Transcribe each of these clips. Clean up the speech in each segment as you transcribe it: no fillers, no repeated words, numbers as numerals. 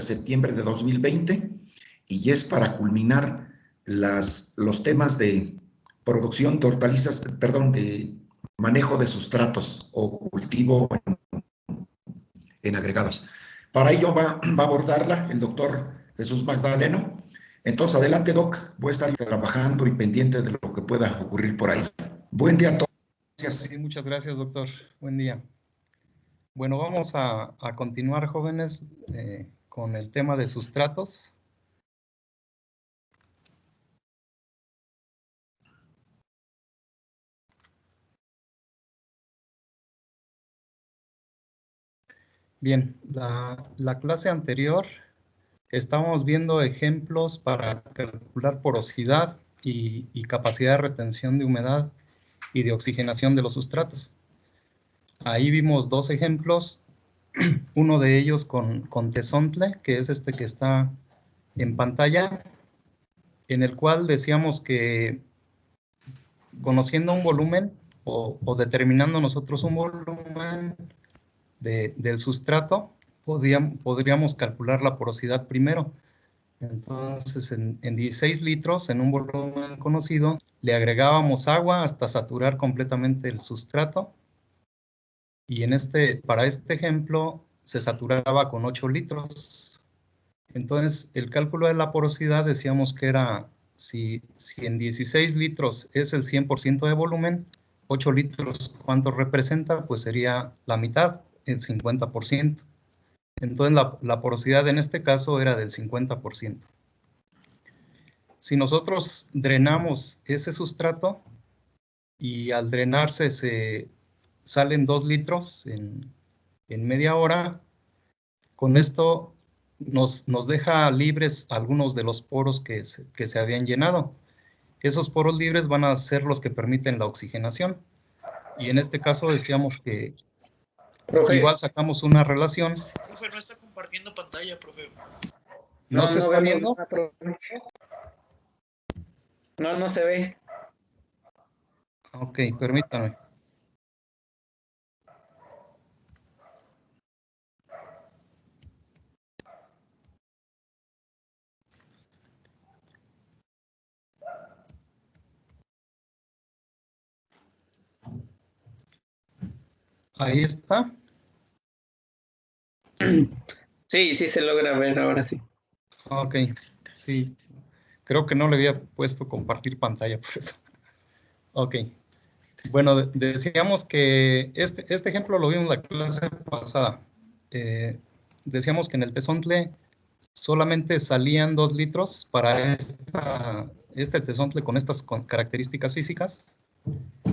septiembre de 2020 y es para culminar los temas de producción de hortalizas, perdón, de manejo de sustratos o cultivo en agregados. Para ello va a abordarla el doctor Jesús Magdaleno. Entonces, adelante, Doc. Voy a estar trabajando y pendiente de lo que pueda ocurrir por ahí. Buen día a todos. Gracias. Sí, muchas gracias, doctor. Buen día. Bueno, vamos a continuar, jóvenes, con el tema de sustratos. Bien, la clase anterior estábamos viendo ejemplos para calcular porosidad y capacidad de retención de humedad y de oxigenación de los sustratos. Ahí vimos dos ejemplos, uno de ellos con tezontle, que es este que está en pantalla, en el cual decíamos que conociendo un volumen o determinando nosotros un volumen del sustrato, podríamos calcular la porosidad primero. Entonces, en 16 litros, en un volumen conocido, le agregábamos agua hasta saturar completamente el sustrato. Y para este ejemplo, se saturaba con 8 litros. Entonces, el cálculo de la porosidad decíamos que era, si en 16 litros es el 100% de volumen, 8 litros, ¿cuánto representa? Pues sería la mitad, el 50%. Entonces, la porosidad en este caso era del 50%. Si nosotros drenamos ese sustrato y al drenarse se salen 2 litros en media hora, con esto nos deja libres algunos de los poros que se habían llenado. Esos poros libres van a ser los que permiten la oxigenación. Y en este caso decíamos que profe, igual sacamos una relación. Profe, no está compartiendo pantalla, profe. ¿No se está viendo? No se ve. Ok, permítame. Ahí está. Sí, sí se logra ver ahora sí. Ok, sí. Creo que no le había puesto compartir pantalla por eso. Ok. Bueno, decíamos que este ejemplo lo vimos en la clase pasada. Decíamos que en el tezontle solamente salían 2 litros para este tezontle con estas características físicas.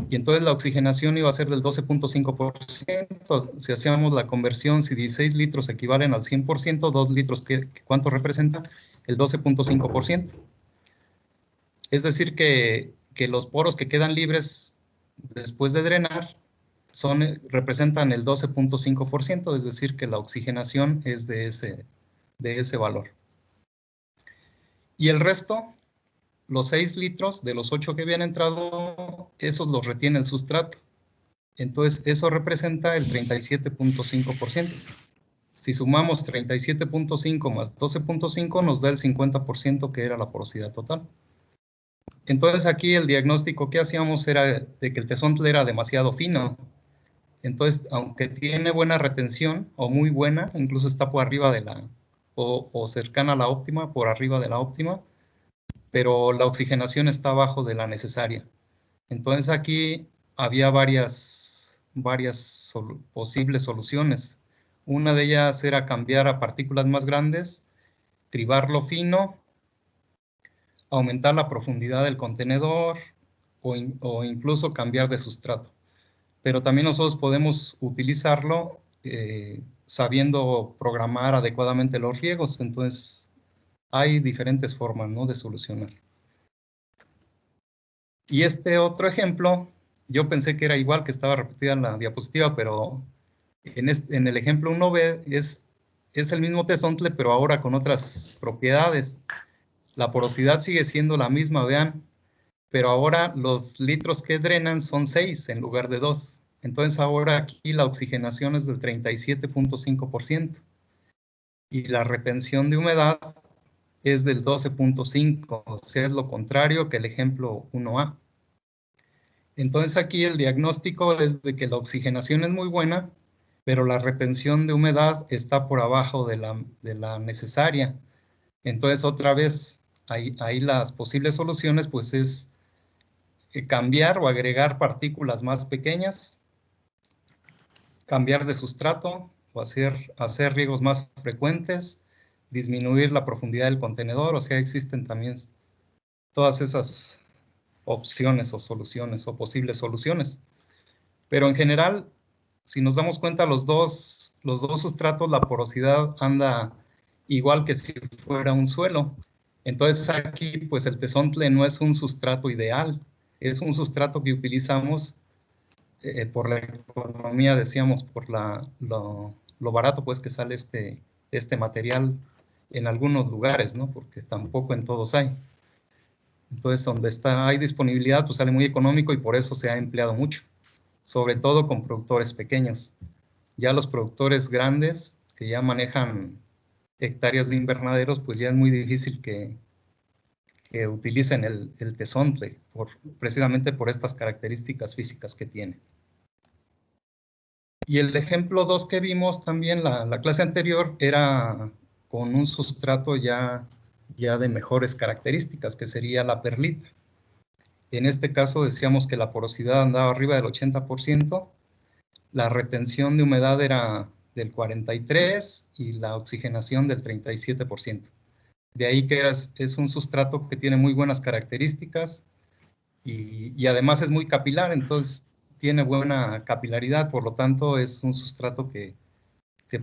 Y entonces la oxigenación iba a ser del 12.5%. Si hacíamos la conversión, si 16 litros equivalen al 100%, 2 litros, ¿cuánto representa? El 12.5%. Es decir que los poros que quedan libres después de drenar representan el 12.5%, es decir que la oxigenación es de ese valor. Y el resto, los 6 litros de los 8 que habían entrado, esos los retiene el sustrato. Entonces, eso representa el 37.5%. Si sumamos 37.5 más 12.5, nos da el 50% que era la porosidad total. Entonces, aquí el diagnóstico que hacíamos era de que el tezontle era demasiado fino. Entonces, aunque tiene buena retención, o muy buena, incluso está por arriba de o cercana a la óptima, por arriba de la óptima, pero la oxigenación está abajo de la necesaria. Entonces aquí había varias posibles soluciones. Una de ellas era cambiar a partículas más grandes, cribarlo fino, aumentar la profundidad del contenedor o incluso cambiar de sustrato. Pero también nosotros podemos utilizarlo sabiendo programar adecuadamente los riegos. Entonces hay diferentes formas, ¿no?, de solucionar. Y este otro ejemplo, yo pensé que era igual, que estaba repetida en la diapositiva, pero en el ejemplo 1B es el mismo tezontle, pero ahora con otras propiedades. La porosidad sigue siendo la misma, vean, pero ahora los litros que drenan son 6 en lugar de 2. Entonces ahora aquí la oxigenación es del 37.5%. y la retención de humedad es del 12.5, o sea, es lo contrario que el ejemplo 1A. Entonces aquí el diagnóstico es de que la oxigenación es muy buena, pero la retención de humedad está por abajo de la necesaria. Entonces otra vez, ahí las posibles soluciones pues es cambiar o agregar partículas más pequeñas, cambiar de sustrato o hacer riegos más frecuentes, disminuir la profundidad del contenedor, o sea, existen también todas esas opciones o soluciones o posibles soluciones. Pero en general, si nos damos cuenta, los dos sustratos, la porosidad anda igual que si fuera un suelo. Entonces aquí, pues el tezontle no es un sustrato ideal, es un sustrato que utilizamos por la economía, decíamos, por lo barato pues que sale este material en algunos lugares, ¿no? Porque tampoco en todos hay. Entonces, donde hay disponibilidad, pues sale muy económico y por eso se ha empleado mucho, sobre todo con productores pequeños. Ya los productores grandes, que ya manejan hectáreas de invernaderos, pues ya es muy difícil que utilicen el tezontle, precisamente por estas características físicas que tiene. Y el ejemplo 2 que vimos también, la clase anterior, era con un sustrato ya de mejores características, que sería la perlita. En este caso decíamos que la porosidad andaba arriba del 80%, la retención de humedad era del 43% y la oxigenación del 37%. De ahí que es un sustrato que tiene muy buenas características y además es muy capilar, entonces tiene buena capilaridad, por lo tanto es un sustrato que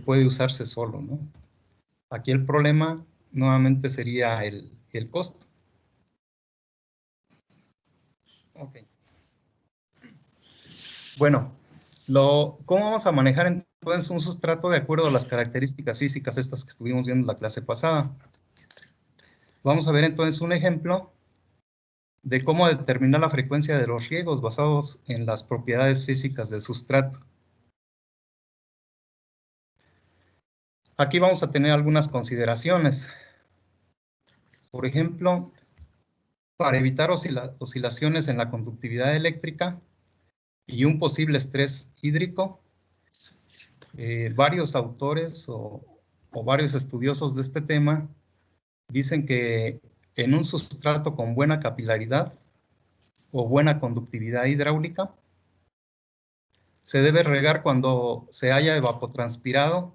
puede usarse solo, ¿no? Aquí el problema nuevamente sería el costo. Ok. Bueno, ¿cómo vamos a manejar entonces un sustrato de acuerdo a las características físicas estas que estuvimos viendo en la clase pasada? Vamos a ver entonces un ejemplo de cómo determinar la frecuencia de los riegos basados en las propiedades físicas del sustrato. Aquí vamos a tener algunas consideraciones. Por ejemplo, para evitar oscilaciones en la conductividad eléctrica y un posible estrés hídrico, varios autores o varios estudiosos de este tema dicen que en un sustrato con buena capilaridad o buena conductividad hidráulica, se debe regar cuando se haya evapotranspirado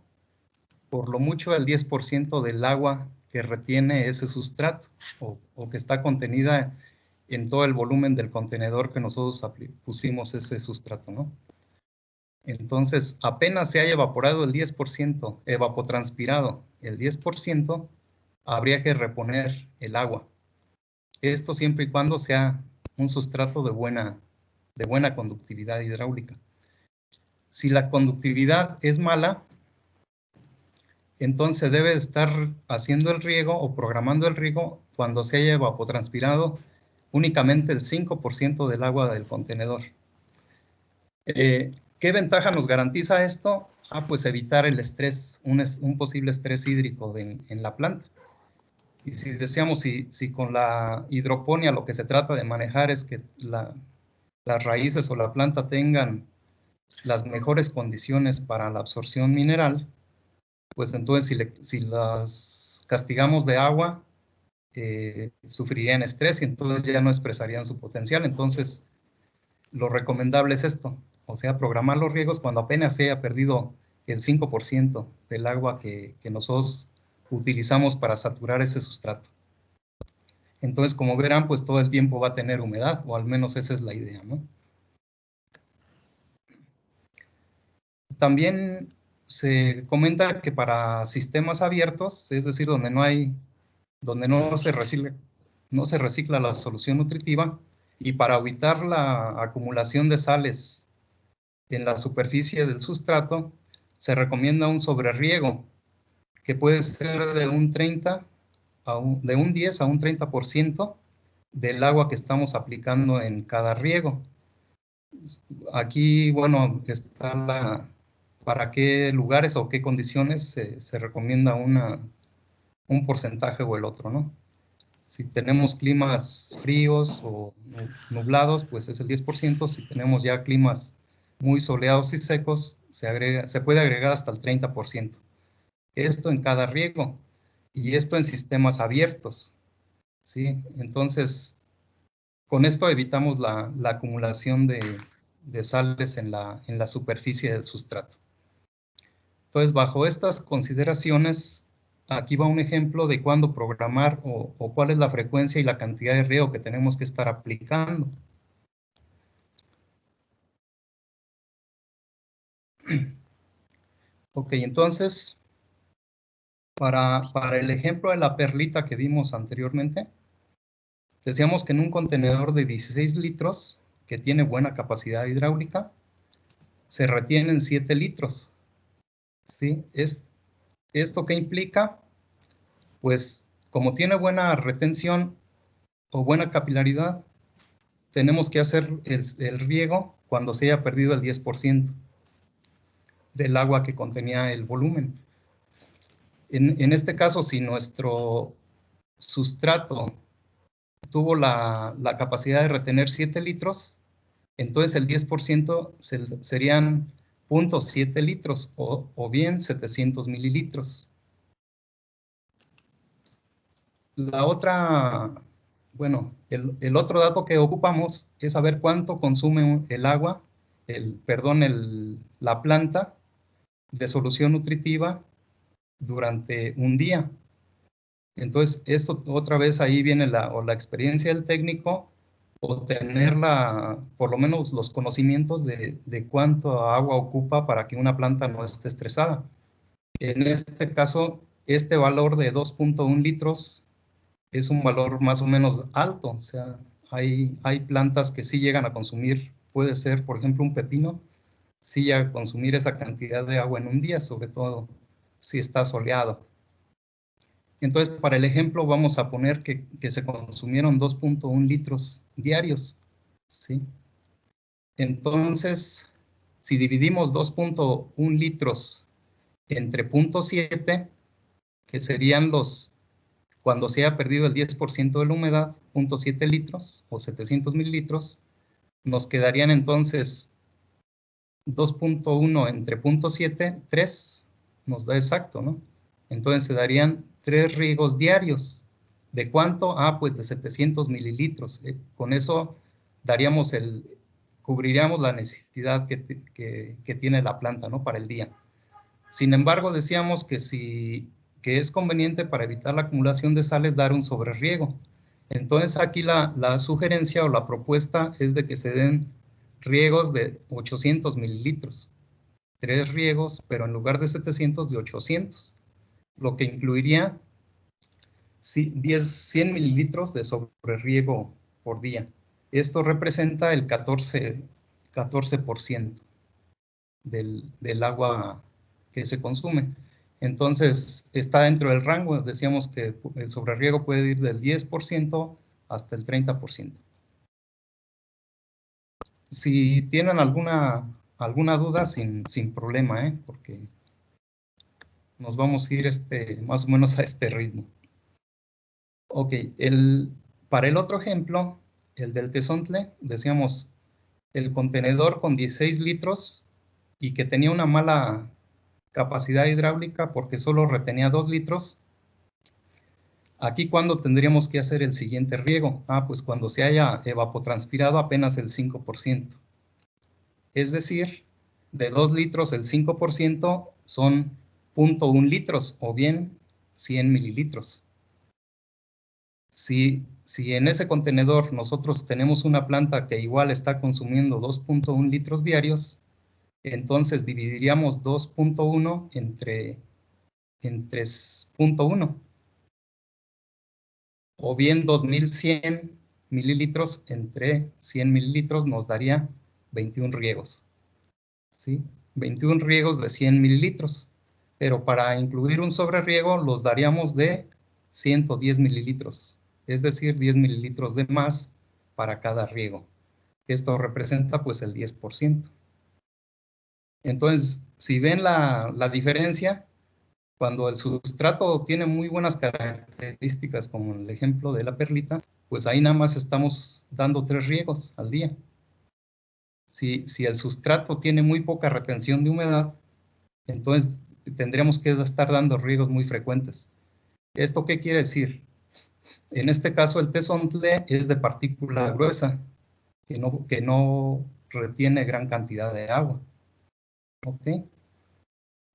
por lo mucho el 10% del agua que retiene ese sustrato o que está contenida en todo el volumen del contenedor que nosotros pusimos ese sustrato, ¿no? Entonces, apenas se haya evaporado el 10%, evapotranspirado el 10%, habría que reponer el agua. Esto siempre y cuando sea un sustrato de buena conductividad hidráulica. Si la conductividad es mala, entonces debe estar haciendo el riego o programando el riego cuando se haya evapotranspirado únicamente el 5% del agua del contenedor. ¿Qué ventaja nos garantiza esto? Pues evitar el estrés, un posible estrés hídrico en la planta. Y si decíamos, si con la hidroponía lo que se trata de manejar es que las raíces o la planta tengan las mejores condiciones para la absorción mineral, pues entonces si las castigamos de agua, sufrirían estrés y entonces ya no expresarían su potencial. Entonces, lo recomendable es esto, o sea, programar los riegos cuando apenas se haya perdido el 5% del agua que nosotros utilizamos para saturar ese sustrato. Entonces, como verán, pues todo el tiempo va a tener humedad, o al menos esa es la idea, ¿no? También se comenta que para sistemas abiertos, es decir, donde no se recicla la solución nutritiva, y para evitar la acumulación de sales en la superficie del sustrato, se recomienda un sobreriego que puede ser de un 10 a un 30% del agua que estamos aplicando en cada riego. Aquí, bueno, está para qué lugares o qué condiciones se recomienda un porcentaje o el otro, ¿no? Si tenemos climas fríos o nublados, pues es el 10%. Si tenemos ya climas muy soleados y secos, se puede agregar hasta el 30%. Esto en cada riego, y esto en sistemas abiertos, ¿sí? Entonces, con esto evitamos la acumulación de sales en la superficie del sustrato. Entonces, bajo estas consideraciones, aquí va un ejemplo de cuándo programar o cuál es la frecuencia y la cantidad de riego que tenemos que estar aplicando. Ok, entonces, para el ejemplo de la perlita que vimos anteriormente, decíamos que en un contenedor de 16 litros, que tiene buena capacidad hidráulica, se retienen 7 litros. ¿Sí? ¿Esto qué implica? Pues como tiene buena retención o buena capilaridad, tenemos que hacer el riego cuando se haya perdido el 10% del agua que contenía el volumen. En este caso, si nuestro sustrato tuvo la capacidad de retener 7 litros, entonces el 10% serían 0.7 litros o bien 700 mililitros. La otra, bueno, el otro dato que ocupamos es saber cuánto consume el agua, la planta de solución nutritiva durante un día. Entonces, esto otra vez ahí viene la experiencia del técnico o tener por lo menos los conocimientos de cuánto agua ocupa para que una planta no esté estresada. En este caso, este valor de 2.1 litros es un valor más o menos alto. O sea, hay plantas que sí llegan a consumir, puede ser, por ejemplo, un pepino, sí llega a consumir esa cantidad de agua en un día, sobre todo si está soleado. Entonces, para el ejemplo, vamos a poner que se consumieron 2.1 litros diarios, ¿sí? Entonces, si dividimos 2.1 litros entre 0.7, que serían cuando se haya perdido el 10% de la humedad, 0.7 litros o 700 mililitros, nos quedarían entonces 2.1 entre 0.7, 3, nos da exacto, ¿no? Entonces se darían 3 riegos diarios. ¿De cuánto? Pues de 700 mililitros. Con eso cubriríamos la necesidad que tiene la planta, ¿no? Para el día. Sin embargo, decíamos que es conveniente para evitar la acumulación de sales dar un sobreriego. Entonces aquí la sugerencia o la propuesta es de que se den riegos de 800 mililitros. 3 riegos, pero en lugar de 700, de 800. Lo que incluiría 100 mililitros de sobreriego por día. Esto representa el 14% del agua que se consume. Entonces, está dentro del rango. Decíamos que el sobreriego puede ir del 10% hasta el 30%. Si tienen alguna duda, sin problema, porque nos vamos a ir más o menos a este ritmo. Ok, para el otro ejemplo, el del tezontle, decíamos el contenedor con 16 litros y que tenía una mala capacidad hidráulica porque solo retenía 2 litros. Aquí, ¿cuándo tendríamos que hacer el siguiente riego? Pues cuando se haya evapotranspirado apenas el 5%. Es decir, de 2 litros el 5% son 0.1 litros o bien 100 mililitros. Si en ese contenedor nosotros tenemos una planta que igual está consumiendo 2.1 litros diarios, entonces dividiríamos 2.1 entre 0.1. O bien 2100 mililitros entre 100 mililitros nos daría 21 riegos. ¿Sí? 21 riegos de 100 mililitros. Pero para incluir un sobreriego los daríamos de 110 mililitros. Es decir, 10 mililitros de más para cada riego. Esto representa pues el 10%. Entonces, si ven la diferencia, cuando el sustrato tiene muy buenas características, como el ejemplo de la perlita, pues ahí nada más estamos dando 3 riegos al día. Si el sustrato tiene muy poca retención de humedad, entonces tendríamos que estar dando riegos muy frecuentes. ¿Esto qué quiere decir? En este caso el tezontle es de partícula gruesa, que no retiene gran cantidad de agua. ¿Ok?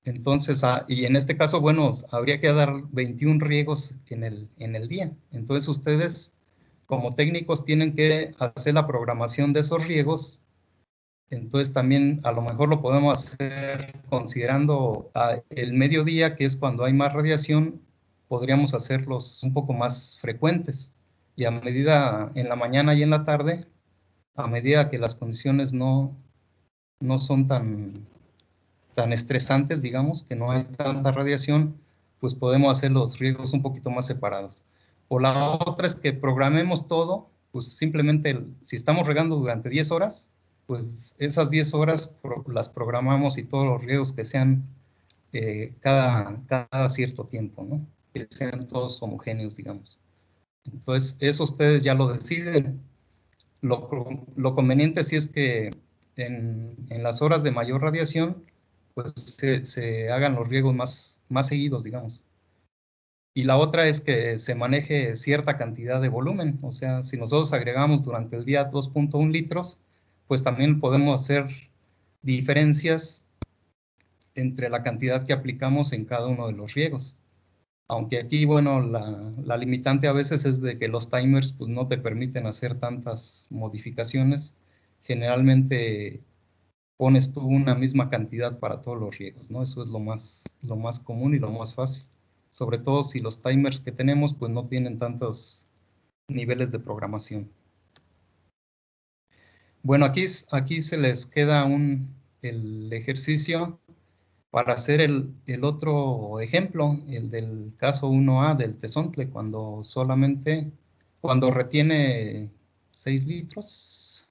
Entonces, y en este caso, bueno, habría que dar 21 riegos en el día. Entonces ustedes, como técnicos, tienen que hacer la programación de esos riegos. Entonces también a lo mejor lo podemos hacer considerando el mediodía, que es cuando hay más radiación, podríamos hacerlos un poco más frecuentes. Y a medida, en la mañana y en la tarde, a medida que las condiciones no son tan estresantes, digamos, que no hay tanta radiación, pues podemos hacer los riegos un poquito más separados. O la otra es que programemos todo, pues simplemente si estamos regando durante 10 horas, pues esas 10 horas las programamos y todos los riegos que sean cada cierto tiempo, ¿no? Que sean todos homogéneos, digamos. Entonces, eso ustedes ya lo deciden. Lo conveniente sí es que en las horas de mayor radiación, pues se hagan los riegos más seguidos, digamos. Y la otra es que se maneje cierta cantidad de volumen. O sea, si nosotros agregamos durante el día 2.1 litros, pues también podemos hacer diferencias entre la cantidad que aplicamos en cada uno de los riegos. Aunque aquí, bueno, la limitante a veces es de que los timers pues, no te permiten hacer tantas modificaciones. Generalmente pones tú una misma cantidad para todos los riegos, ¿no? Eso es lo más común y lo más fácil. Sobre todo si los timers que tenemos pues no tienen tantos niveles de programación. Bueno, aquí se les queda el ejercicio para hacer el otro ejemplo, el del caso 1A del tezontle, cuando retiene 6 litros,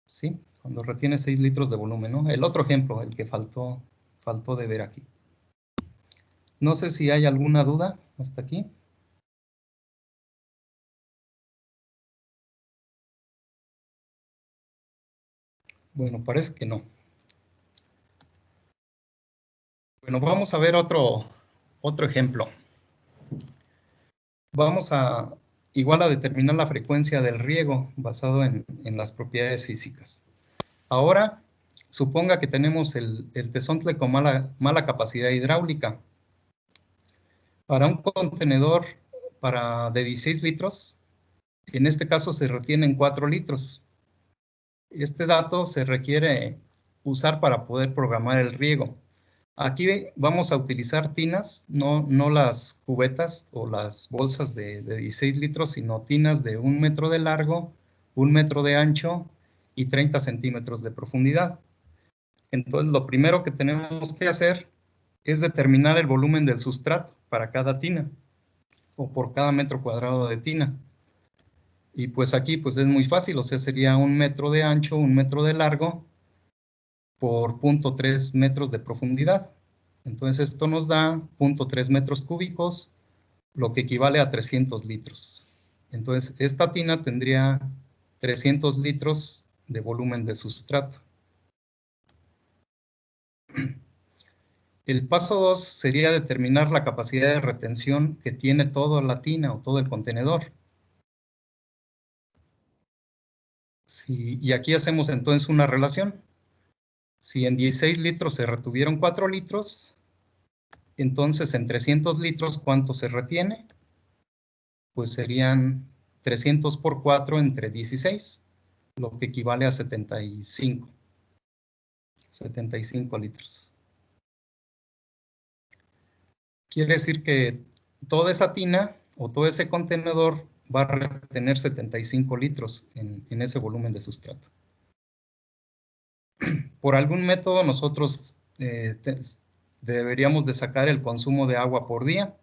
¿sí? Cuando retiene 6 litros de volumen, ¿no? El otro ejemplo, el que faltó de ver aquí. No sé si hay alguna duda hasta aquí. Bueno, parece que no. Bueno, vamos a ver otro ejemplo. Vamos igual a determinar la frecuencia del riego basado en las propiedades físicas. Ahora, suponga que tenemos el tezontle con mala capacidad hidráulica. Para un contenedor de 16 litros, en este caso se retienen 4 litros. Este dato se requiere usar para poder programar el riego. Aquí vamos a utilizar tinas, no las cubetas o las bolsas de 16 litros, sino tinas de 1 metro de largo, 1 metro de ancho y 30 centímetros de profundidad. Entonces, lo primero que tenemos que hacer es determinar el volumen del sustrato para cada tina o por cada metro cuadrado de tina. Y pues aquí pues es muy fácil, o sea, sería 1 metro de ancho, 1 metro de largo por 0.3 metros de profundidad. Entonces esto nos da 0.3 metros cúbicos, lo que equivale a 300 litros. Entonces esta tina tendría 300 litros de volumen de sustrato. El paso 2 sería determinar la capacidad de retención que tiene toda la tina o todo el contenedor. Y aquí hacemos entonces una relación. Si en 16 litros se retuvieron 4 litros, entonces en 300 litros, ¿cuánto se retiene? Pues serían 300 por 4 entre 16, lo que equivale a 75 litros. Quiere decir que toda esa tina o todo ese contenedor va a retener 75 litros en ese volumen de sustrato. Por algún método nosotros deberíamos de sacar el consumo de agua por día.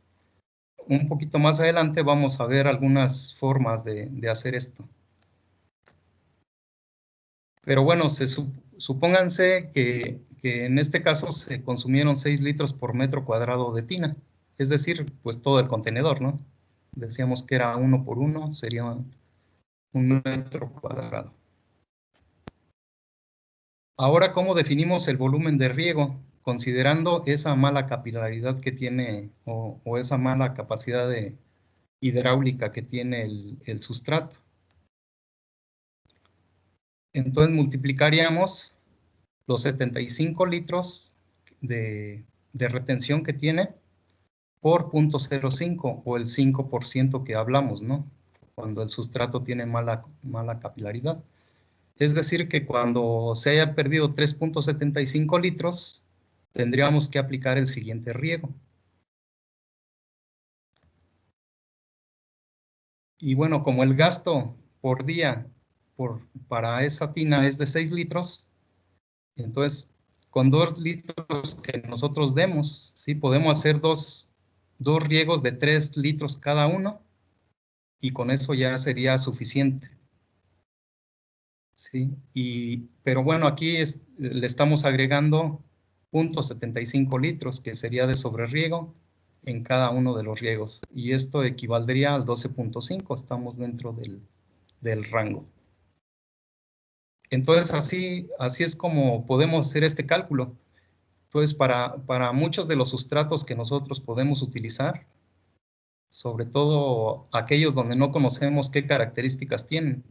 Un poquito más adelante vamos a ver algunas formas de hacer esto. Pero bueno, supónganse que en este caso se consumieron 6 litros por metro cuadrado de tina, es decir, pues todo el contenedor, ¿no? Decíamos que era 1 por 1, sería 1 metro cuadrado. Ahora, ¿cómo definimos el volumen de riego? Considerando esa mala capilaridad que tiene o esa mala capacidad hidráulica que tiene el sustrato. Entonces multiplicaríamos los 75 litros de retención que tiene por 0.05 o el 5% que hablamos, ¿no? Cuando el sustrato tiene mala capilaridad. Es decir, que cuando se haya perdido 3.75 litros, tendríamos que aplicar el siguiente riego. Y bueno, como el gasto por día para esa tina es de 6 litros, entonces con 2 litros que nosotros demos, ¿sí? Podemos hacer dos riegos de 3 litros cada uno y con eso ya sería suficiente. ¿Sí? Pero bueno, aquí le estamos agregando 0.75 litros, que sería de sobreriego en cada uno de los riegos. Y esto equivaldría al 12.5, estamos dentro del rango. Entonces, así es como podemos hacer este cálculo. Entonces, para muchos de los sustratos que nosotros podemos utilizar, sobre todo aquellos donde no conocemos qué características tienen,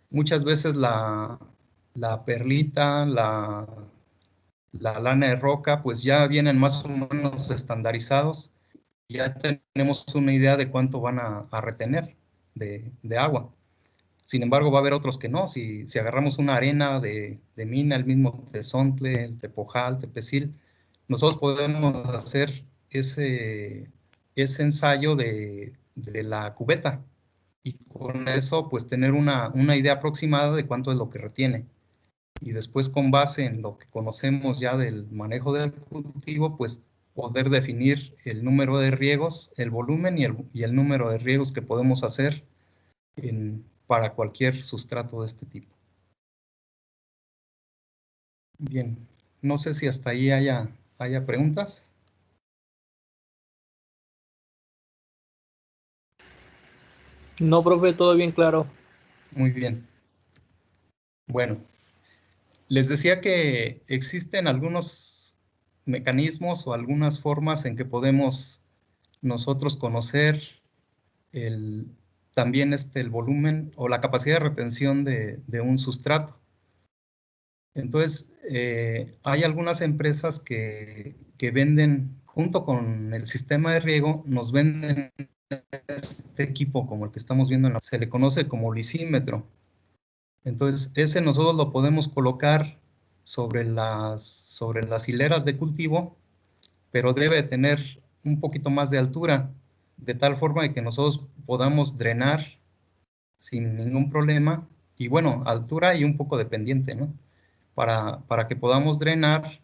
muchas veces la perlita, la lana de roca, pues ya vienen más o menos estandarizados. Ya tenemos una idea de cuánto van a retener de agua. Sin embargo, va a haber otros que no. Si agarramos una arena de mina, el mismo tezontle, el tepojal, tepecil, nosotros podemos hacer ese ensayo de la cubeta. Y con eso, pues, tener una idea aproximada de cuánto es lo que retiene. Y después, con base en lo que conocemos ya del manejo del cultivo, pues, poder definir el número de riegos, el volumen y el número de riegos que podemos hacer para cualquier sustrato de este tipo. Bien, no sé si hasta ahí haya preguntas. No, profe, todo bien claro. Muy bien. Bueno, les decía que existen algunos mecanismos o algunas formas en que podemos nosotros conocer también el volumen o la capacidad de retención de un sustrato. Entonces, hay algunas empresas que venden, junto con el sistema de riego, nos venden este equipo como el que estamos viendo, se le conoce como lisímetro. Entonces, ese nosotros lo podemos colocar sobre las hileras de cultivo, pero debe tener un poquito más de altura, de tal forma que nosotros podamos drenar sin ningún problema, y bueno, altura y un poco de pendiente, ¿no? Para que podamos drenar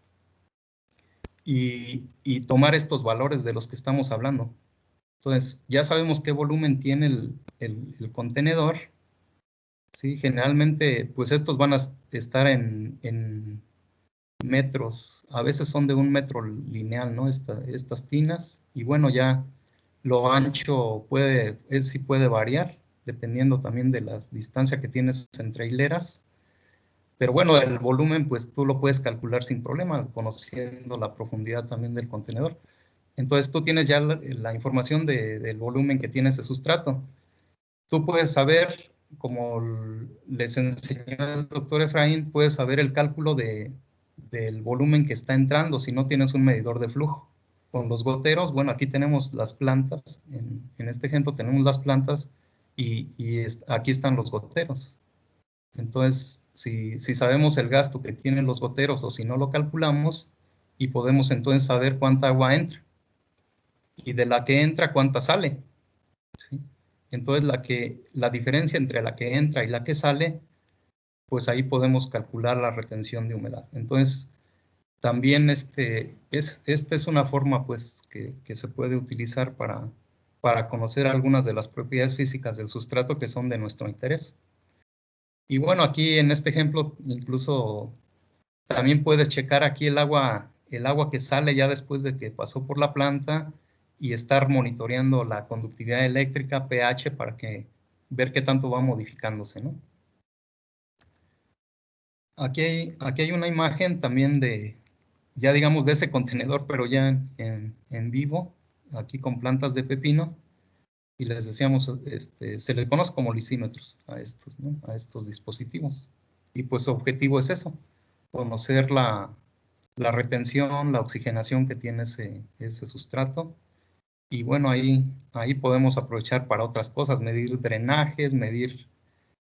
y tomar estos valores de los que estamos hablando. Entonces, ya sabemos qué volumen tiene el contenedor, ¿sí? Generalmente, pues estos van a estar en metros, a veces son de 1 metro lineal, ¿no? Estas tinas, y bueno, ya lo ancho sí puede variar, dependiendo también de la distancia que tienes entre hileras. Pero bueno, el volumen, pues tú lo puedes calcular sin problema, conociendo la profundidad también del contenedor. Entonces tú tienes ya la información del volumen que tiene ese sustrato. Tú puedes saber, como les enseñó el doctor Efraín, puedes saber el cálculo del volumen que está entrando si no tienes un medidor de flujo. Con los goteros, bueno, aquí tenemos las plantas, en este ejemplo tenemos las plantas y aquí están los goteros. Entonces, si sabemos el gasto que tienen los goteros o si no lo calculamos, y podemos entonces saber cuánta agua entra y de la que entra cuánta sale, ¿sí? Entonces la diferencia entre la que entra y la que sale, pues ahí podemos calcular la retención de humedad. Entonces también esta es una forma pues que se puede utilizar para conocer algunas de las propiedades físicas del sustrato que son de nuestro interés. Y bueno, aquí en este ejemplo incluso también puedes checar aquí el agua que sale ya después de que pasó por la planta y estar monitoreando la conductividad eléctrica, pH, para ver qué tanto va modificándose, ¿no? Aquí hay una imagen también ya digamos de ese contenedor, pero ya en vivo, aquí con plantas de pepino, y les decíamos, se les conoce como lisímetros a estos, ¿no? A estos dispositivos. Y pues su objetivo es eso, conocer la retención, la oxigenación que tiene ese sustrato. Y bueno, ahí podemos aprovechar para otras cosas, medir drenajes,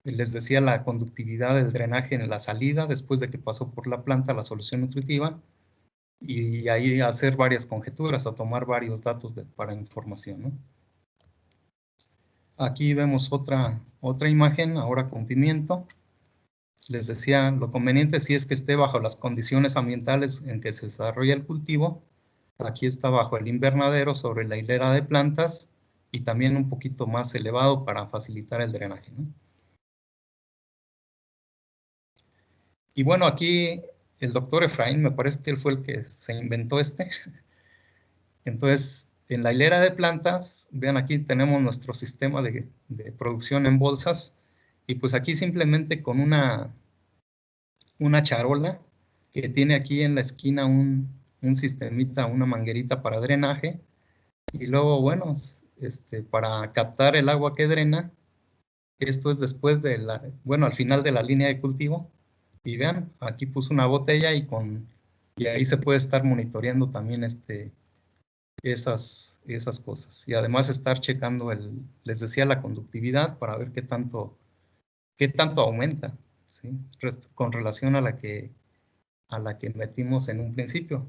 les decía, la conductividad del drenaje en la salida después de que pasó por la planta la solución nutritiva, y ahí hacer varias conjeturas o tomar varios datos para información, ¿no? Aquí vemos otra imagen, ahora con pimiento. Les decía, lo conveniente sí es que esté bajo las condiciones ambientales en que se desarrolla el cultivo. Aquí está bajo el invernadero sobre la hilera de plantas y también un poquito más elevado para facilitar el drenaje, ¿no? Y bueno, aquí el doctor Efraín, me parece que él fue el que se inventó Entonces, en la hilera de plantas, vean, aquí tenemos nuestro sistema de producción en bolsas, y pues aquí simplemente con una charola que tiene aquí en la esquina un sistemita, una manguerita para drenaje, y luego, bueno, para captar el agua que drena. Esto es después bueno, al final de la línea de cultivo. Y vean, aquí puse una botella y ahí se puede estar monitoreando también esas cosas. Y además estar checando les decía, la conductividad para ver qué tanto aumenta, ¿sí? Con relación a la que metimos en un principio.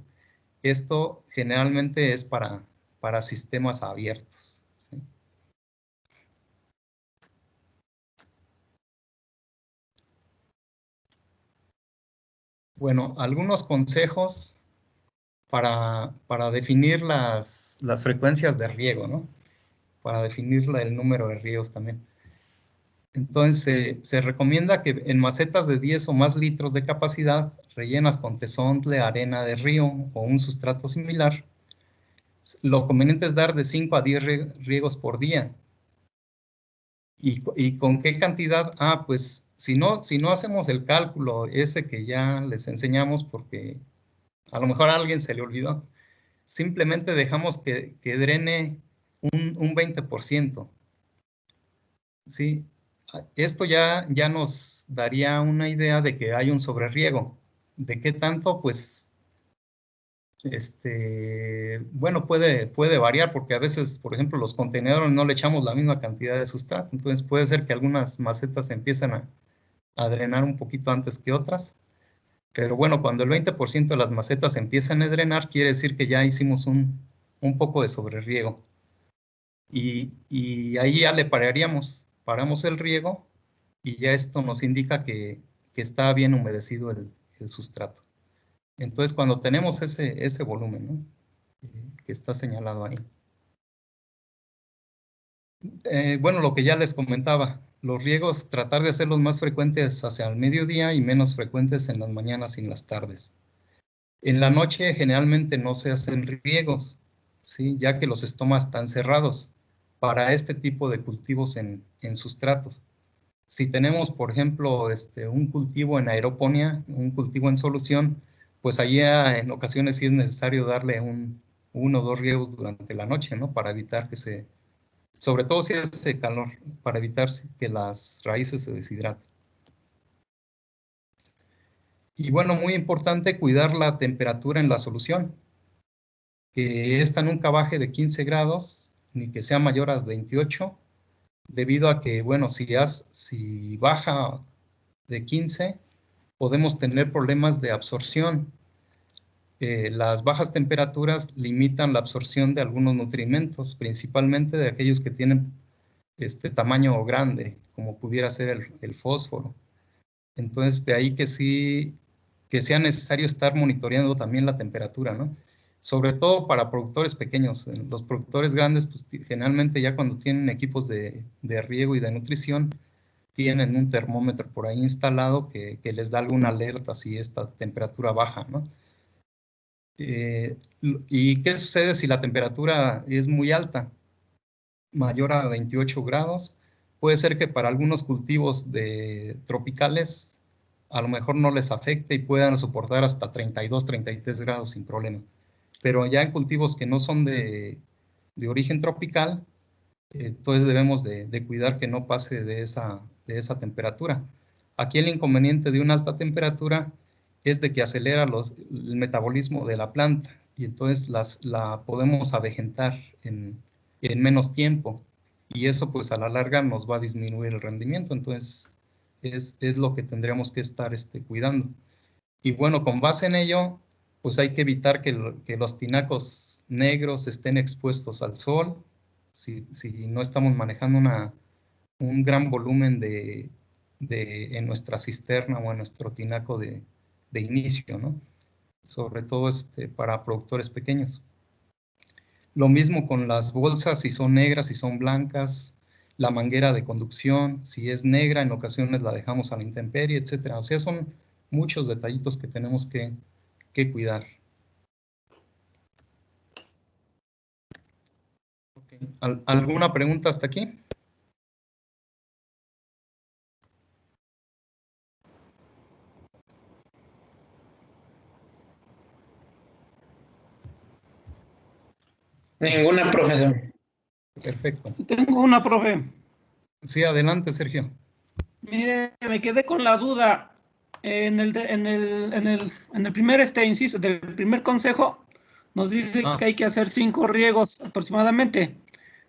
Esto generalmente es para sistemas abiertos, ¿sí? Bueno, algunos consejos para definir las frecuencias de riego, ¿no? Para definir el número de riegos también. Entonces, se recomienda que en macetas de 10 o más litros de capacidad, rellenas con tezontle, arena de río o un sustrato similar, lo conveniente es dar de 5 a 10 riegos por día. ¿Y con qué cantidad? Pues si no hacemos el cálculo ese que ya les enseñamos, porque a lo mejor a alguien se le olvidó, simplemente dejamos que drene un 20%. ¿Sí? Esto ya nos daría una idea de que hay un sobreriego. ¿De qué tanto? Pues, bueno, puede variar, porque a veces, por ejemplo, los contenedores no le echamos la misma cantidad de sustrato. Entonces puede ser que algunas macetas empiezan a drenar un poquito antes que otras. Pero bueno, cuando el 20% de las macetas empiezan a drenar, quiere decir que ya hicimos un poco de sobreriego. Y ahí ya le paramos el riego, y ya esto nos indica que está bien humedecido el sustrato. Entonces, cuando tenemos ese volumen, ¿no? Que está señalado ahí. Bueno, lo que ya les comentaba, los riegos, tratar de hacerlos más frecuentes hacia el mediodía y menos frecuentes en las mañanas y en las tardes. En la noche generalmente no se hacen riegos, ¿sí? Ya que los estomas están cerrados para este tipo de cultivos en sustratos. Si tenemos, por ejemplo, un cultivo en aeroponía, un cultivo en solución, pues allí en ocasiones sí es necesario darle 1 o 2 riegos durante la noche, ¿no? Para evitar sobre todo si hace calor, para evitar que las raíces se deshidraten. Y bueno, muy importante cuidar la temperatura en la solución, que esta nunca baje de 15 grados, ni que sea mayor a 28, debido a que, bueno, si baja de 15, podemos tener problemas de absorción. Las bajas temperaturas limitan la absorción de algunos nutrimentos, principalmente de aquellos que tienen tamaño grande, como pudiera ser el fósforo. Entonces, de ahí que sea necesario estar monitoreando también la temperatura, ¿no? Sobre todo para productores pequeños. Los productores grandes, pues, generalmente ya cuando tienen equipos de riego y de nutrición, tienen un termómetro por ahí instalado que les da alguna alerta si esta temperatura baja, ¿no? ¿Y qué sucede si la temperatura es muy alta, mayor a 28 grados? Puede ser que para algunos cultivos tropicales a lo mejor no les afecte y puedan soportar hasta 32, 33 grados sin problema. Pero ya en cultivos que no son de origen tropical, entonces debemos de cuidar que no pase de esa temperatura. Aquí el inconveniente de una alta temperatura es de que acelera el metabolismo de la planta y entonces la podemos avejentar en menos tiempo y eso pues a la larga nos va a disminuir el rendimiento. Entonces es lo que tendríamos que estar cuidando. Y bueno, con base en ello, pues hay que evitar que los tinacos negros estén expuestos al sol, si no estamos manejando un gran volumen en nuestra cisterna o en nuestro tinaco de inicio, ¿no? Sobre todo para productores pequeños. Lo mismo con las bolsas, si son negras, si son blancas, la manguera de conducción, si es negra, en ocasiones la dejamos a la intemperie, etcétera. O sea, son muchos detallitos que tenemos que cuidar. Okay. ¿Alguna pregunta hasta aquí? Ninguna, profesor. Perfecto. Tengo una, profe. Sí, adelante, Sergio. Mire, me quedé con la duda. En el primer inciso del primer consejo, nos dice que hay que hacer 5 riegos aproximadamente.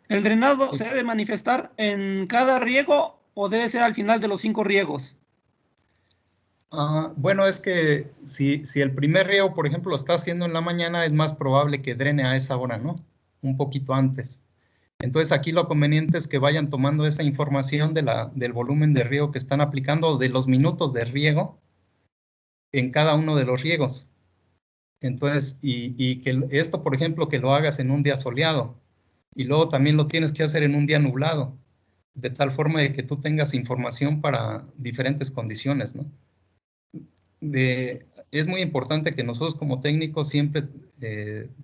¿El drenado se debe manifestar en cada riego o debe ser al final de los 5 riegos? Bueno, es que si el primer riego, por ejemplo, lo está haciendo en la mañana, es más probable que drene a esa hora, ¿no? Un poquito antes. Entonces, aquí lo conveniente es que vayan tomando esa información del volumen de riego que están aplicando, de los minutos de riego en cada uno de los riegos. Entonces, y que esto, por ejemplo, que lo hagas en un día soleado y luego también lo tienes que hacer en un día nublado, de tal forma de que tú tengas información para diferentes condiciones, ¿no? Es muy importante que nosotros como técnicos siempre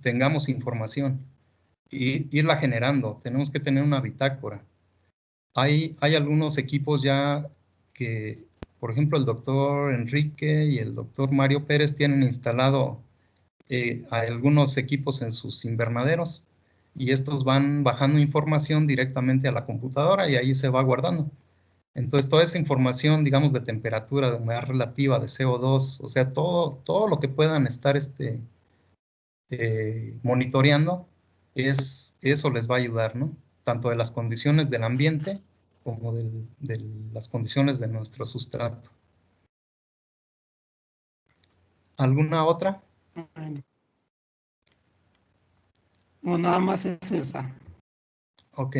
tengamos información y irla generando. Tenemos que tener una bitácora. Hay algunos equipos ya que, por ejemplo, el doctor Enrique y el doctor Mario Pérez tienen instalado algunos equipos en sus invernaderos y estos van bajando información directamente a la computadora y ahí se va guardando. Entonces, toda esa información, digamos, de temperatura, de humedad relativa, de CO2, o sea, todo lo que puedan estar monitoreando, eso les va a ayudar, ¿no? Tanto de las condiciones del ambiente como de las condiciones de nuestro sustrato. ¿Alguna otra? No, nada más es esa. Ok.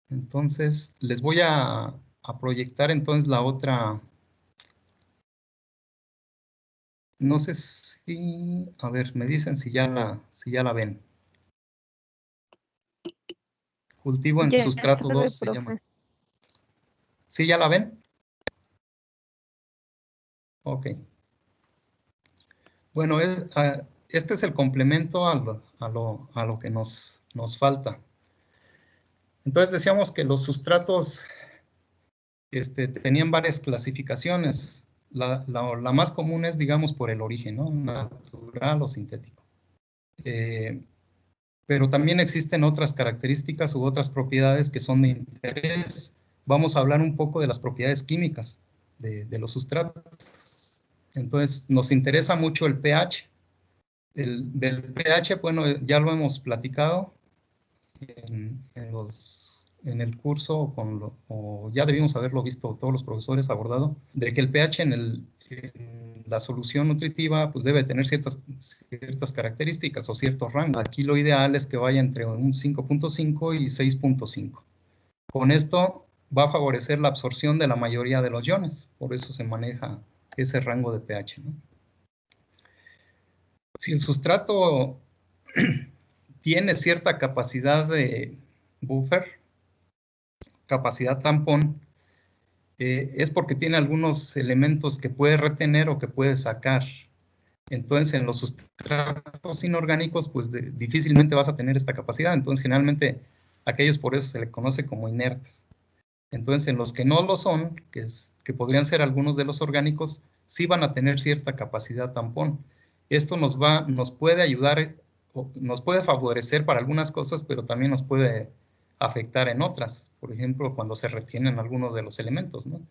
Entonces, les voy a proyectar entonces la otra. No sé si, a ver, me dicen si ya la ven. Cultivo en sustrato 2 se llama. ¿Sí ya la ven? Ok. Bueno, este es el complemento a lo que nos falta. Entonces decíamos que los sustratos tenían varias clasificaciones. La más común es, digamos, por el origen, ¿no? Natural o sintético. Pero también existen otras características u otras propiedades que son de interés. Vamos a hablar un poco de las propiedades químicas de los sustratos. Entonces, nos interesa mucho el pH. Del pH, bueno, ya lo hemos platicado en el curso, o ya debimos haberlo visto todos los profesores abordado, de que el pH en la solución nutritiva pues debe tener ciertas características o ciertos rangos. Aquí lo ideal es que vaya entre un 5.5 y 6.5. Con esto va a favorecer la absorción de la mayoría de los iones, por eso se maneja ese rango de pH, ¿no? Si el sustrato tiene cierta capacidad de buffer, capacidad tampón, es porque tiene algunos elementos que puede retener o que puede sacar. Entonces, en los sustratos inorgánicos, pues difícilmente vas a tener esta capacidad. Entonces, generalmente, aquellos por eso se le conoce como inertes. Entonces, en los que no lo son, que podrían ser algunos de los orgánicos, sí van a tener cierta capacidad tampón. Esto nos puede ayudar, nos puede favorecer para algunas cosas, pero también nos puede afectar en otras. Por ejemplo, cuando se retienen algunos de los elementos, ¿no?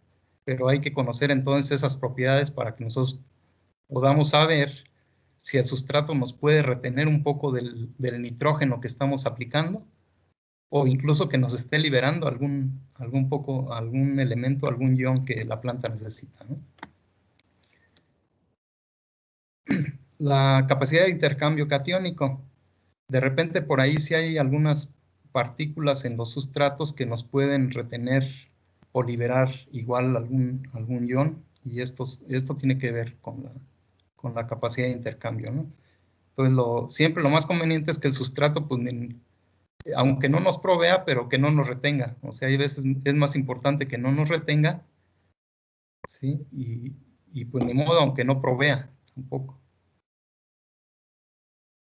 Pero hay que conocer entonces esas propiedades para que nosotros podamos saber si el sustrato nos puede retener un poco del nitrógeno que estamos aplicando, o incluso que nos esté liberando algún elemento, algún ion que la planta necesita, ¿no? La capacidad de intercambio catiónico. De repente por ahí sí hay algunas partículas en los sustratos que nos pueden retener o liberar igual algún ion, y esto tiene que ver con la capacidad de intercambio, ¿no? Entonces, siempre lo más conveniente es que el sustrato, pues, aunque no nos provea, pero que no nos retenga. O sea, hay veces es más importante que no nos retenga, ¿sí? Y pues ni modo, aunque no provea tampoco.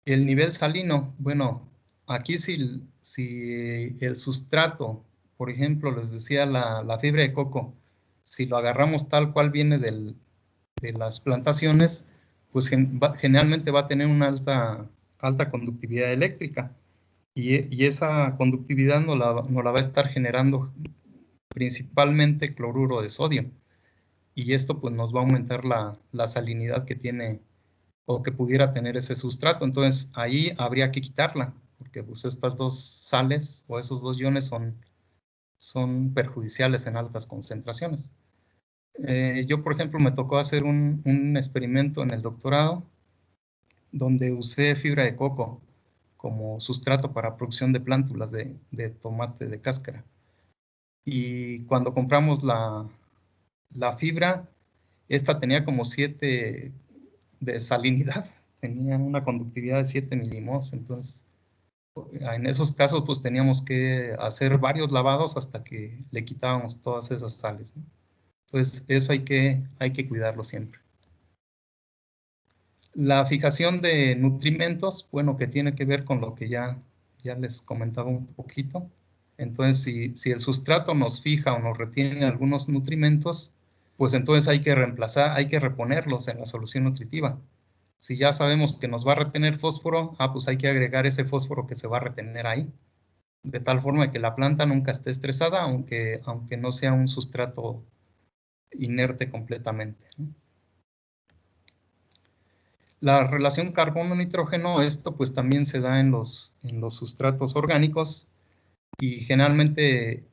El nivel salino, bueno, aquí si el sustrato, por ejemplo, les decía la fibra de coco, si lo agarramos tal cual viene de las plantaciones, pues generalmente va a tener una alta conductividad eléctrica. Y esa conductividad nos la va a estar generando principalmente cloruro de sodio. Y esto pues nos va a aumentar la salinidad que tiene o que pudiera tener ese sustrato. Entonces ahí habría que quitarla, porque pues estas dos sales o esos dos iones son perjudiciales en altas concentraciones. Yo, por ejemplo, me tocó hacer un experimento en el doctorado donde usé fibra de coco como sustrato para producción de plántulas de tomate de cáscara. Y cuando compramos la fibra, esta tenía como 7 de salinidad, tenía una conductividad de 7 milimols, entonces en esos casos pues teníamos que hacer varios lavados hasta que le quitábamos todas esas sales, ¿no? Entonces eso hay que cuidarlo siempre. La fijación de nutrimentos, bueno, que tiene que ver con lo que ya les comentaba un poquito. Entonces, si el sustrato nos fija o nos retiene algunos nutrimentos, pues entonces hay que reemplazar, hay que reponerlos en la solución nutritiva. Si ya sabemos que nos va a retener fósforo, pues hay que agregar ese fósforo que se va a retener ahí, de tal forma que la planta nunca esté estresada, aunque no sea un sustrato inerte completamente, ¿no? La relación carbono-nitrógeno, esto pues también se da en los sustratos orgánicos y generalmente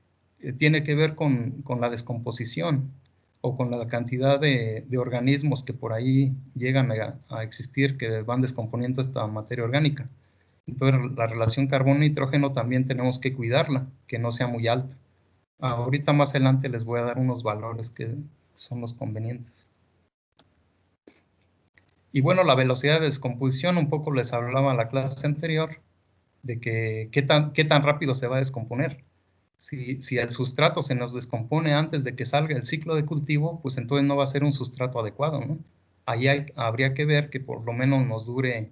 tiene que ver con la descomposición o con la cantidad de organismos que por ahí llegan a existir, que van descomponiendo esta materia orgánica. Entonces la relación carbono-nitrógeno también tenemos que cuidarla, que no sea muy alta. Ahorita más adelante les voy a dar unos valores que son los convenientes. Y bueno, la velocidad de descomposición, un poco les hablaba en la clase anterior, de que qué tan rápido se va a descomponer. Si el sustrato se nos descompone antes de que salga el ciclo de cultivo, pues entonces no va a ser un sustrato adecuado, ¿no? Ahí habría que ver que por lo menos nos dure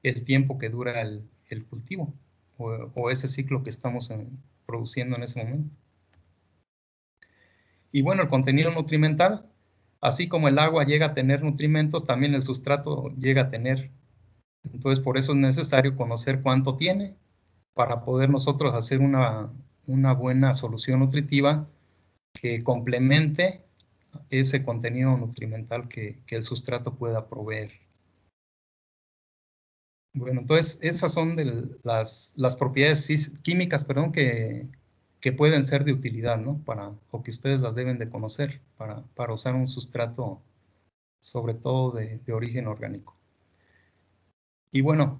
el tiempo que dura el cultivo o ese ciclo que estamos produciendo en ese momento. Y bueno, el contenido nutrimental, así como el agua llega a tener nutrimentos, también el sustrato llega a tener. Entonces, por eso es necesario conocer cuánto tiene para poder nosotros hacer una buena solución nutritiva que complemente ese contenido nutrimental que el sustrato pueda proveer. Bueno, entonces esas son las propiedades químicas, perdón, que pueden ser de utilidad, ¿no? O que ustedes las deben de conocer para usar un sustrato, sobre todo de origen orgánico. Y bueno,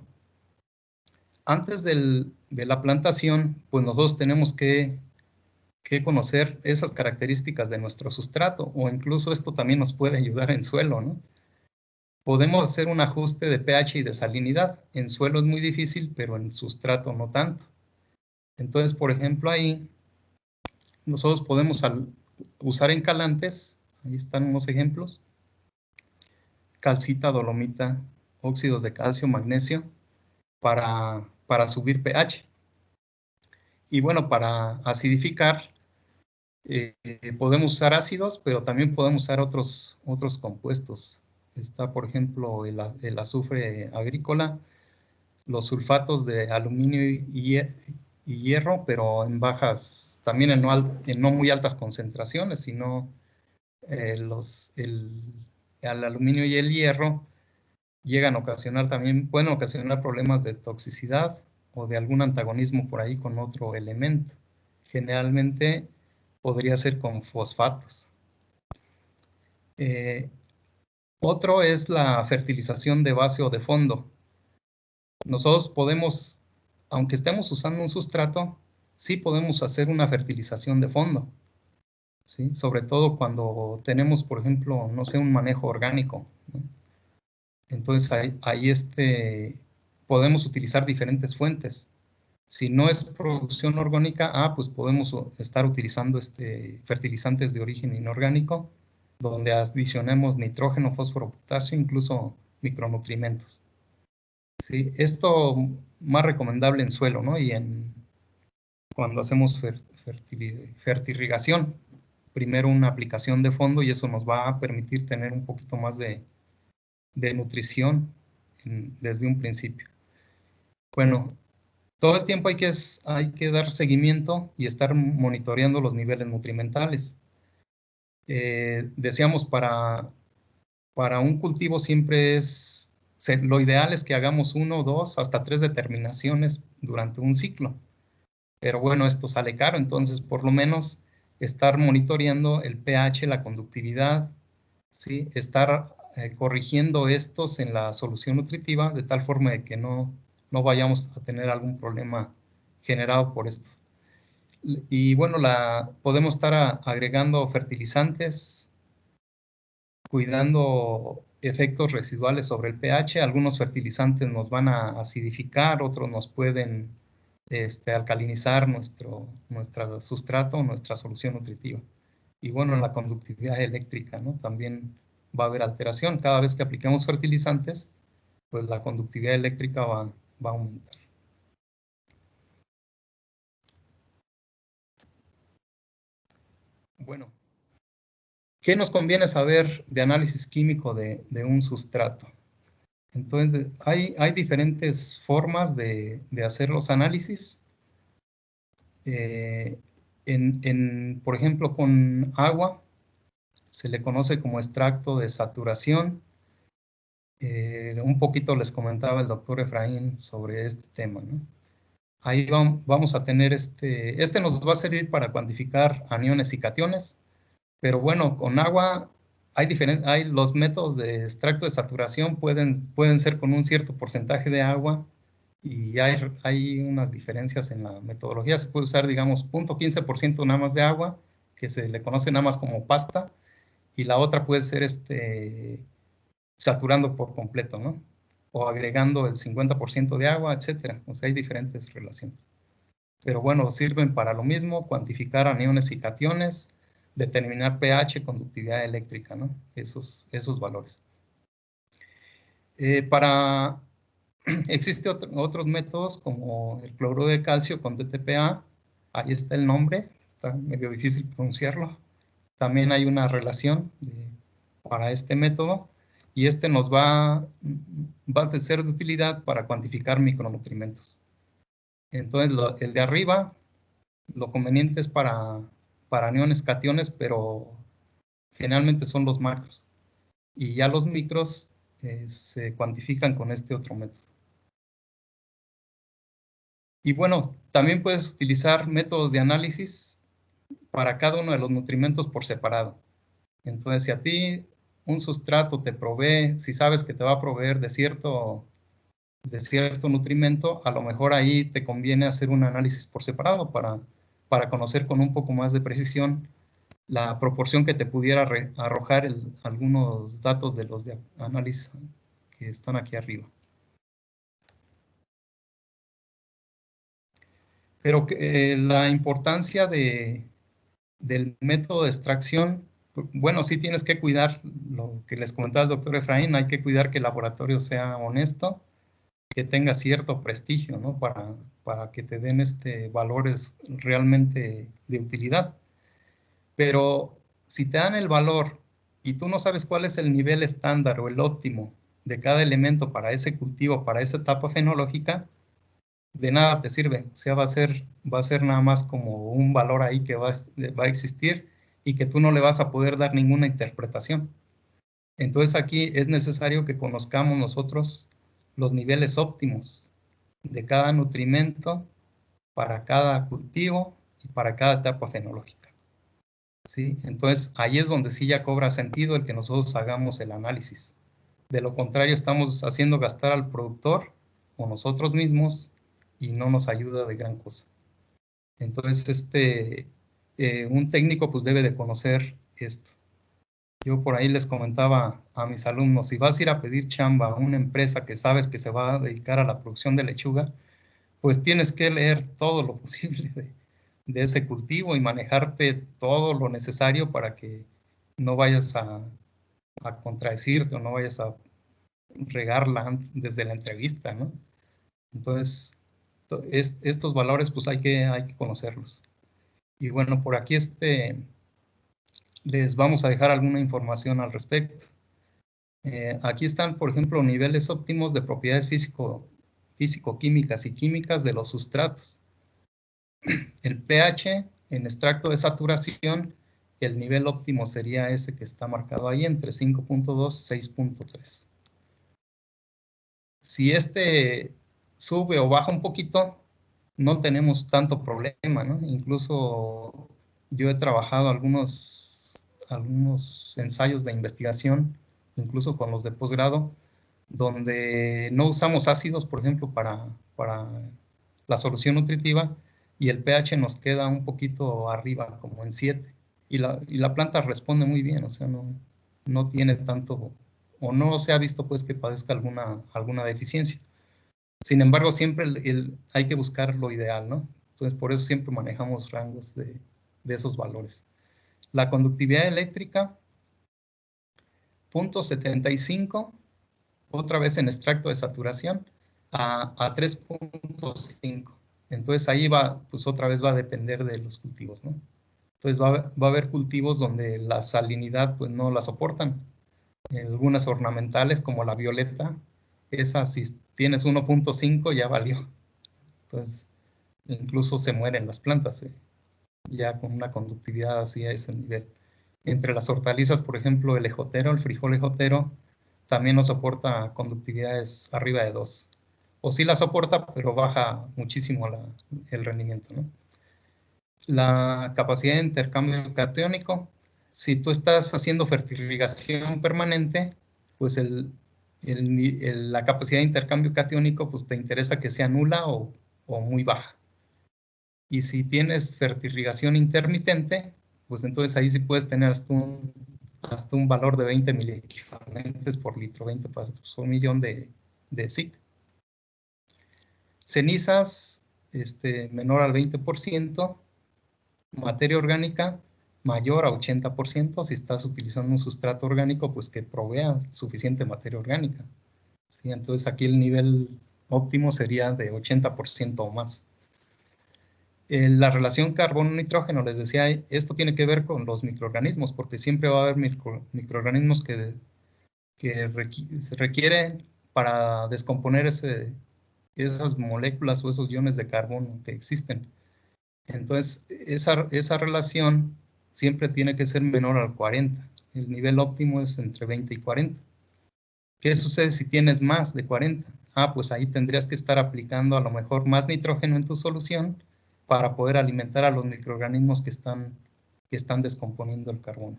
antes de la plantación, pues nosotros tenemos que conocer esas características de nuestro sustrato, o incluso esto también nos puede ayudar en suelo, ¿no? Podemos hacer un ajuste de pH y de salinidad. En suelo es muy difícil, pero en sustrato no tanto. Entonces, por ejemplo, ahí nosotros podemos usar encalantes, ahí están unos ejemplos, calcita, dolomita, óxidos de calcio, magnesio, para subir pH. Y bueno, para acidificar, podemos usar ácidos, pero también podemos usar otros compuestos. Está, por ejemplo, el azufre agrícola, los sulfatos de aluminio y hierro, pero en bajas, también en no muy altas concentraciones, sino el aluminio y el hierro pueden ocasionar problemas de toxicidad o de algún antagonismo por ahí con otro elemento. Generalmente podría ser con fosfatos. Otro es la fertilización de base o de fondo. Nosotros podemos, aunque estemos usando un sustrato, sí podemos hacer una fertilización de fondo, ¿sí? Sobre todo cuando tenemos, por ejemplo, no sé, un manejo orgánico, ¿no? Entonces ahí podemos utilizar diferentes fuentes. Si no es producción orgánica, pues podemos estar utilizando fertilizantes de origen inorgánico, donde adicionemos nitrógeno, fósforo, potasio, incluso micronutrientes. Sí, esto más recomendable en suelo, ¿no? Y cuando hacemos fertirrigación, primero una aplicación de fondo y eso nos va a permitir tener un poquito más de nutrición desde un principio. Bueno, todo el tiempo hay que dar seguimiento y estar monitoreando los niveles nutrimentales. Decíamos, para un cultivo siempre lo ideal es que hagamos 1, 2, hasta 3 determinaciones durante un ciclo. Pero bueno, esto sale caro, entonces por lo menos estar monitoreando el pH, la conductividad, ¿sí? Estar corrigiendo estos en la solución nutritiva de tal forma de que no vayamos a tener algún problema generado por esto. Y bueno, podemos estar agregando fertilizantes, cuidando efectos residuales sobre el pH. Algunos fertilizantes nos van a acidificar, otros nos pueden alcalinizar nuestro sustrato, nuestra solución nutritiva. Y bueno, en la conductividad eléctrica, ¿no? También va a haber alteración. Cada vez que apliquemos fertilizantes, pues la conductividad eléctrica va a aumentar. Bueno, ¿qué nos conviene saber de análisis químico de un sustrato? Entonces, hay diferentes formas de hacer los análisis. Por ejemplo, con agua, se le conoce como extracto de saturación. Un poquito les comentaba el doctor Efraín sobre este tema, ¿no? Ahí vamos a tener nos va a servir para cuantificar aniones y cationes, pero bueno, con agua hay los métodos de extracto de saturación pueden ser con un cierto porcentaje de agua y hay unas diferencias en la metodología. Se puede usar, digamos, 0.15% nada más de agua, que se le conoce nada más como pasta, y la otra puede ser saturando por completo, ¿no? O agregando el 50% de agua, etcétera. O sea, hay diferentes relaciones. Pero bueno, sirven para lo mismo, cuantificar aniones y cationes, determinar pH, conductividad eléctrica, ¿no? Esos valores. Existen otros métodos como el cloruro de calcio con DTPA. Ahí está el nombre, está medio difícil pronunciarlo. También hay una relación para este método y nos va a ser de utilidad para cuantificar micronutrientes. Entonces, el de arriba, lo conveniente es para aniones, cationes, pero generalmente son los macros. Y ya los micros se cuantifican con este otro método. Y bueno, también puedes utilizar métodos de análisis para cada uno de los nutrimentos por separado. Entonces, si a ti un sustrato te provee, si sabes que te va a proveer de cierto nutrimento, a lo mejor ahí te conviene hacer un análisis por separado para conocer con un poco más de precisión la proporción que te pudiera arrojar algunos datos de los de análisis que están aquí arriba. Pero la importancia de Del método de extracción, bueno, sí tienes que cuidar lo que les comentaba el doctor Efraín, hay que cuidar que el laboratorio sea honesto, que tenga cierto prestigio, ¿no? Para que te den valores realmente de utilidad. Pero si te dan el valor y tú no sabes cuál es el nivel estándar o el óptimo de cada elemento para ese cultivo, para esa etapa fenológica, de nada te sirve. O sea, va a ser nada más como un valor ahí que va a existir y que tú no le vas a poder dar ninguna interpretación. Entonces aquí es necesario que conozcamos nosotros los niveles óptimos de cada nutrimento para cada cultivo y para cada etapa fenológica. ¿Sí? Entonces ahí es donde sí ya cobra sentido el que nosotros hagamos el análisis. De lo contrario, estamos haciendo gastar al productor o nosotros mismos y no nos ayuda de gran cosa. Entonces, un técnico pues debe de conocer esto. Yo por ahí les comentaba a mis alumnos, si vas a ir a pedir chamba a una empresa que sabes que se va a dedicar a la producción de lechuga, pues tienes que leer todo lo posible de ese cultivo y manejarte todo lo necesario para que no vayas a contradecirte o no vayas a regarla desde la entrevista, ¿no? Entonces, estos valores pues hay que conocerlos. Y bueno, por aquí les vamos a dejar alguna información al respecto. Aquí están, por ejemplo, niveles óptimos de propiedades físico-químicas y químicas de los sustratos. El pH en extracto de saturación, el nivel óptimo sería ese que está marcado ahí entre 5.2 y 6.3. Si sube o baja un poquito, no tenemos tanto problema, ¿no? Incluso yo he trabajado algunos ensayos de investigación, incluso con los de posgrado, donde no usamos ácidos, por ejemplo, para la solución nutritiva, y el pH nos queda un poquito arriba, como en 7, y la planta responde muy bien, o sea, no tiene tanto, o no se ha visto pues que padezca alguna deficiencia. Sin embargo, siempre hay que buscar lo ideal, ¿no? Entonces, por eso siempre manejamos rangos de esos valores. La conductividad eléctrica, 0.75, otra vez en extracto de saturación, a 3.5. Entonces, ahí pues otra vez va a depender de los cultivos, ¿no? Entonces, va a haber cultivos donde la salinidad pues no la soportan. Algunas ornamentales, como la violeta, esa si tienes 1.5 ya valió. Entonces, incluso se mueren las plantas, ya con una conductividad así a ese nivel. Entre las hortalizas, por ejemplo, el ejotero, el frijol ejotero, también no soporta conductividades arriba de 2. O sí la soporta, pero baja muchísimo el rendimiento, ¿no? La capacidad de intercambio catiónico, si tú estás haciendo fertirrigación permanente, pues la capacidad de intercambio catiónico pues te interesa que sea nula o muy baja. Y si tienes fertirrigación intermitente, pues entonces ahí sí puedes tener hasta un valor de 20 miliequivalentes por litro, 20 partes por millón de SIC. Cenizas, menor al 20%, materia orgánica mayor a 80%, si estás utilizando un sustrato orgánico, pues que provea suficiente materia orgánica. ¿Sí? Entonces aquí el nivel óptimo sería de 80% o más. La relación carbono-nitrógeno, les decía, esto tiene que ver con los microorganismos, porque siempre va a haber microorganismos que se requieren para descomponer esas moléculas o esos iones de carbono que existen. Entonces, esa relación siempre tiene que ser menor al 40. El nivel óptimo es entre 20 y 40. ¿Qué sucede si tienes más de 40? Pues ahí tendrías que estar aplicando a lo mejor más nitrógeno en tu solución para poder alimentar a los microorganismos que están descomponiendo el carbono.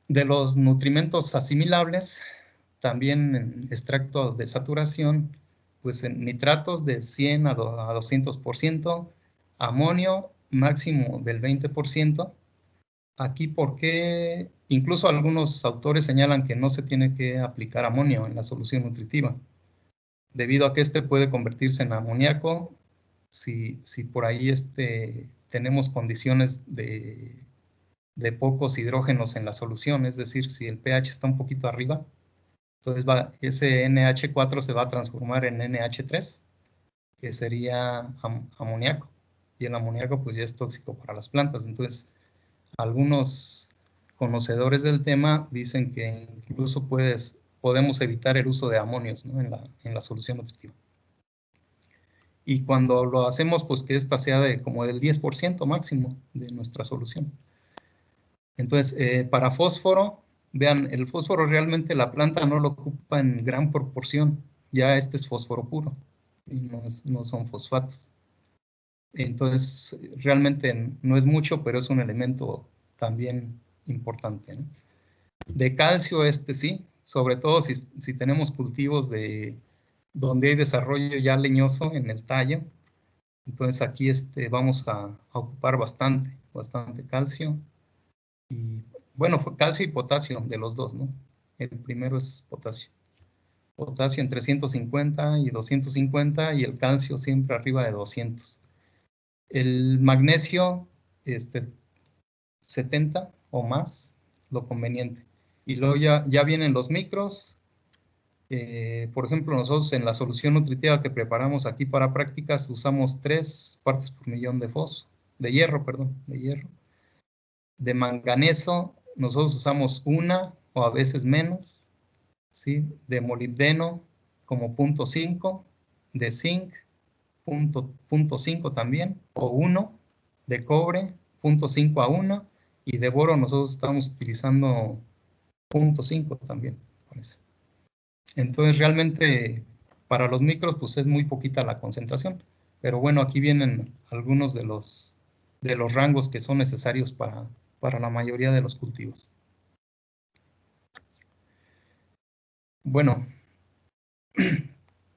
De los nutrimentos asimilables, también en extracto de saturación, pues en nitratos de 100 a 200%, amonio máximo del 20%. Aquí porque incluso algunos autores señalan que no se tiene que aplicar amonio en la solución nutritiva, debido a que puede convertirse en amoníaco si por ahí tenemos condiciones de pocos hidrógenos en la solución, es decir, si el pH está un poquito arriba, entonces ese NH4 se va a transformar en NH3, que sería amoníaco, y el amoníaco pues ya es tóxico para las plantas. Entonces, algunos conocedores del tema dicen que incluso podemos evitar el uso de amonios, ¿no?, en la solución nutritiva. Y cuando lo hacemos, pues que esta sea como del 10% máximo de nuestra solución. Entonces, para fósforo, vean, el fósforo realmente la planta no lo ocupa en gran proporción. Ya este es fósforo puro, y no son fosfatos. Entonces, realmente no es mucho, pero es un elemento también importante, ¿no? De calcio sí, sobre todo si tenemos cultivos donde hay desarrollo ya leñoso en el tallo. Entonces aquí vamos a ocupar bastante calcio. Y bueno, calcio y potasio de los dos, ¿no? El primero es potasio. Potasio entre 150 y 250 y el calcio siempre arriba de 200. El magnesio, 70 o más, lo conveniente. Y luego ya vienen los micros. Por ejemplo, nosotros en la solución nutritiva que preparamos aquí para prácticas usamos 3 partes por millón de hierro. De manganeso nosotros usamos 1 o a veces menos, ¿sí? De molibdeno como 0.5, de zinc 0.5 también, o 1, de cobre 0.5 a 1, y de boro nosotros estamos utilizando 0.5 también, parece. Entonces realmente para los micros pues es muy poquita la concentración, pero bueno, aquí vienen algunos de los rangos que son necesarios para la mayoría de los cultivos. Bueno,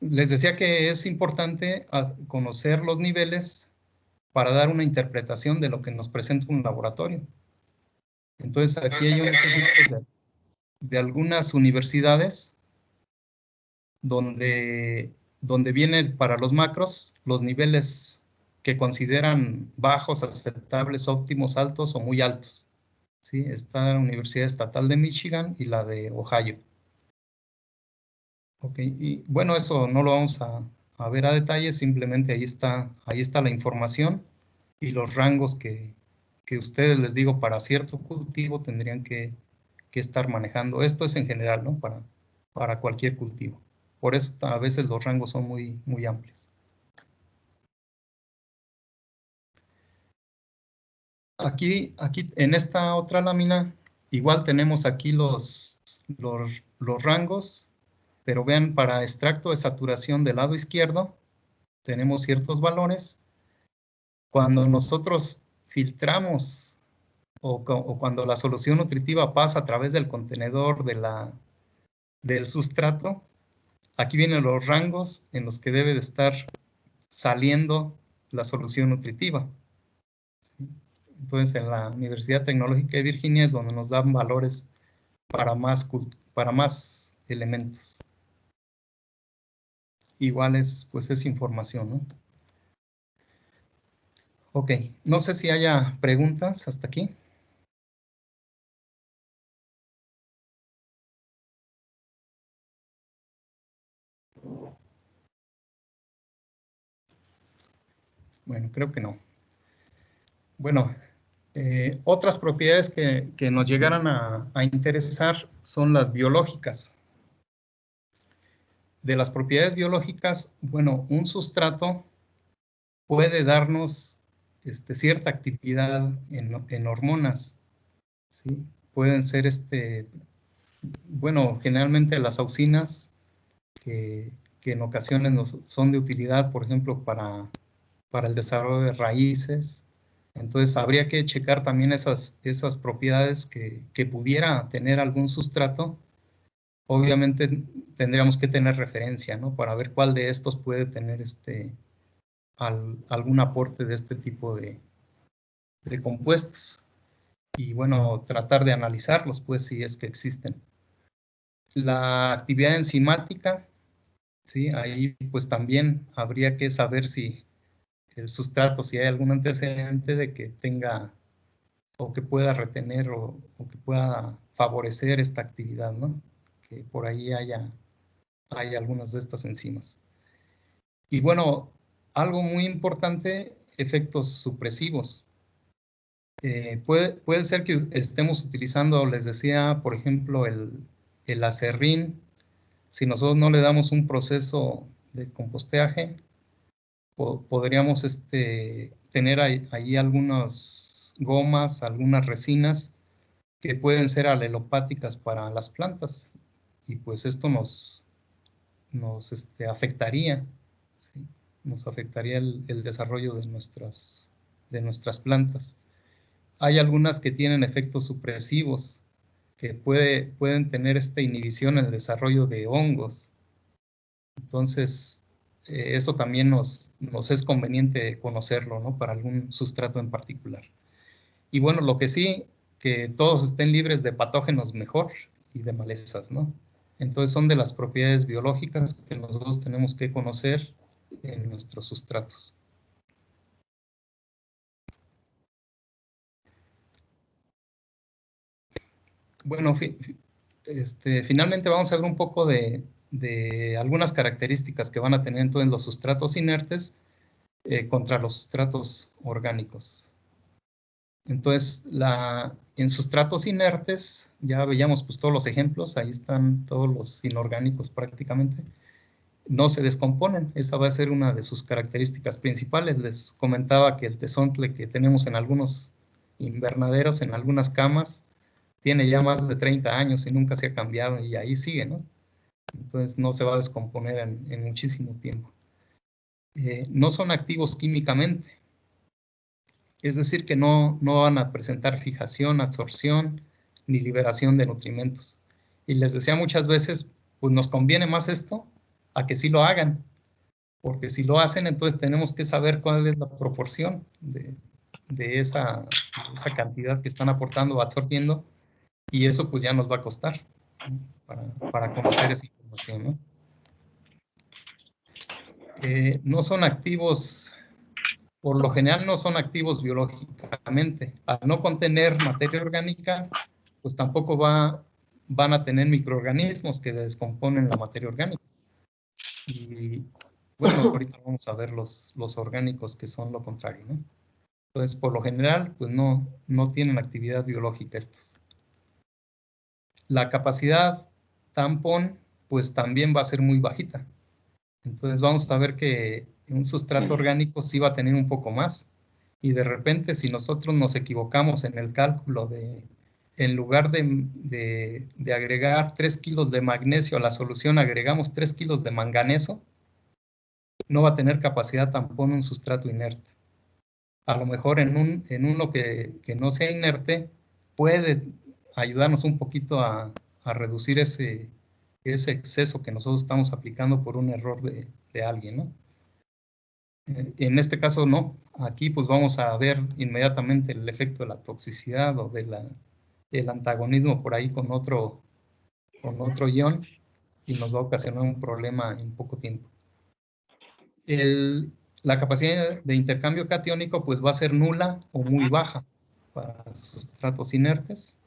les decía que es importante conocer los niveles para dar una interpretación de lo que nos presenta un laboratorio. Entonces aquí hay unos ejemplos de algunas universidades donde vienen para los macros los niveles que consideran bajos, aceptables, óptimos, altos o muy altos. ¿Sí? Está la Universidad Estatal de Michigan y la de Ohio. Ok, y bueno, eso no lo vamos a ver a detalle, simplemente ahí está la información y los rangos que ustedes, les digo, para cierto cultivo tendrían que estar manejando. Esto es en general, ¿no? Para cualquier cultivo. Por eso a veces los rangos son muy, muy amplios. Aquí en esta otra lámina, igual tenemos aquí los rangos, pero vean, para extracto de saturación del lado izquierdo, tenemos ciertos valores. Cuando nosotros filtramos o cuando la solución nutritiva pasa a través del contenedor del sustrato, aquí vienen los rangos en los que debe de estar saliendo la solución nutritiva. Entonces, en la Universidad Tecnológica de Virginia es donde nos dan valores para más elementos. Igual pues es información, ¿no? Ok, no sé si haya preguntas hasta aquí. Bueno, creo que no. Bueno, otras propiedades que nos llegaran a interesar son las biológicas. De las propiedades biológicas, bueno, un sustrato puede darnos cierta actividad en hormonas, ¿sí? Pueden ser, bueno, generalmente las auxinas, que en ocasiones son de utilidad, por ejemplo, para el desarrollo de raíces. Entonces, habría que checar también esas propiedades que pudiera tener algún sustrato. Obviamente, tendríamos que tener referencia, ¿no? Para ver cuál de estos puede tener algún aporte de este tipo de compuestos. Y bueno, tratar de analizarlos, pues, si es que existen. La actividad enzimática, ¿sí? Ahí pues también habría que saber si el sustrato, si hay algún antecedente de que tenga o que pueda retener o que pueda favorecer esta actividad, ¿no? Que por ahí hay algunas de estas enzimas. Y bueno, algo muy importante, efectos supresivos. Puede ser que estemos utilizando, les decía, por ejemplo, el acerrín. Si nosotros no le damos un proceso de compostaje, podríamos tener ahí algunas gomas, algunas resinas que pueden ser alelopáticas para las plantas. Y pues esto nos afectaría, ¿sí? Nos afectaría el desarrollo de nuestras plantas. Hay algunas que tienen efectos supresivos que pueden tener esta inhibición en el desarrollo de hongos. Entonces, eso también nos es conveniente conocerlo, ¿no? Para algún sustrato en particular. Y bueno, lo que sí, que todos estén libres de patógenos mejor y de malezas, ¿no? Entonces son de las propiedades biológicas que nosotros tenemos que conocer en nuestros sustratos. Bueno, finalmente vamos a ver un poco de algunas características que van a tener entonces los sustratos inertes contra los sustratos orgánicos. Entonces, en sustratos inertes, ya veíamos pues todos los ejemplos, ahí están todos los inorgánicos prácticamente, no se descomponen, esa va a ser una de sus características principales. Les comentaba que el tezontle que tenemos en algunos invernaderos, en algunas camas, tiene ya más de 30 años y nunca se ha cambiado y ahí sigue, ¿no? Entonces no se va a descomponer en muchísimo tiempo. No son activos químicamente, es decir, que no van a presentar fijación, absorción, ni liberación de nutrimentos. Y les decía muchas veces, pues nos conviene más esto a que sí lo hagan, porque si lo hacen, entonces tenemos que saber cuál es la proporción de esa cantidad que están aportando o absorbiendo, y eso pues ya nos va a costar, ¿no? para conocer esa información, ¿no? No son activos, por lo general no son activos biológicamente. Al no contener materia orgánica, pues tampoco van a tener microorganismos que descomponen la materia orgánica. Y bueno, ahorita vamos a ver los orgánicos que son lo contrario, ¿no? Entonces, por lo general, pues no tienen actividad biológica estos. La capacidad tampón, pues también va a ser muy bajita. Entonces vamos a ver que un sustrato orgánico sí va a tener un poco más. Y de repente, si nosotros nos equivocamos en el cálculo en lugar de agregar 3 kilos de magnesio a la solución, agregamos 3 kilos de manganeso, no va a tener capacidad tampón un sustrato inerte. A lo mejor en uno que no sea inerte, puede ayudarnos un poquito a reducir ese exceso que nosotros estamos aplicando por un error de alguien, ¿no? En este caso no. Aquí pues vamos a ver inmediatamente el efecto de la toxicidad o el antagonismo por ahí con otro ion y nos va a ocasionar un problema en poco tiempo. La capacidad de intercambio catiónico pues va a ser nula o muy baja para sustratos inertes.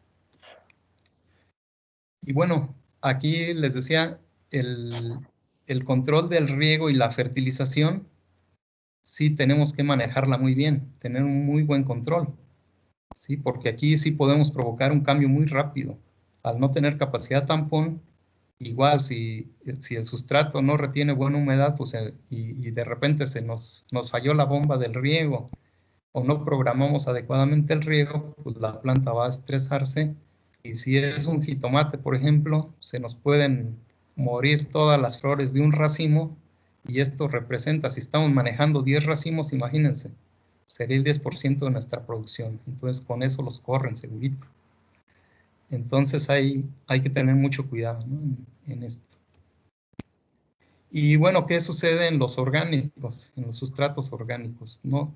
Y bueno, aquí les decía, el control del riego y la fertilización, sí tenemos que manejarla muy bien, tener un muy buen control, ¿sí? Porque aquí sí podemos provocar un cambio muy rápido. Al no tener capacidad tampón, igual si el sustrato no retiene buena humedad, pues, y de repente se nos falló la bomba del riego o no programamos adecuadamente el riego, pues la planta va a estresarse. Y si es un jitomate, por ejemplo, se nos pueden morir todas las flores de un racimo, y esto representa, si estamos manejando 10 racimos, imagínense, sería el 10% de nuestra producción. Entonces con eso los corren segurito. Entonces hay que tener mucho cuidado, ¿no? en esto. Y bueno, ¿qué sucede en los orgánicos, en los sustratos orgánicos? ¿No?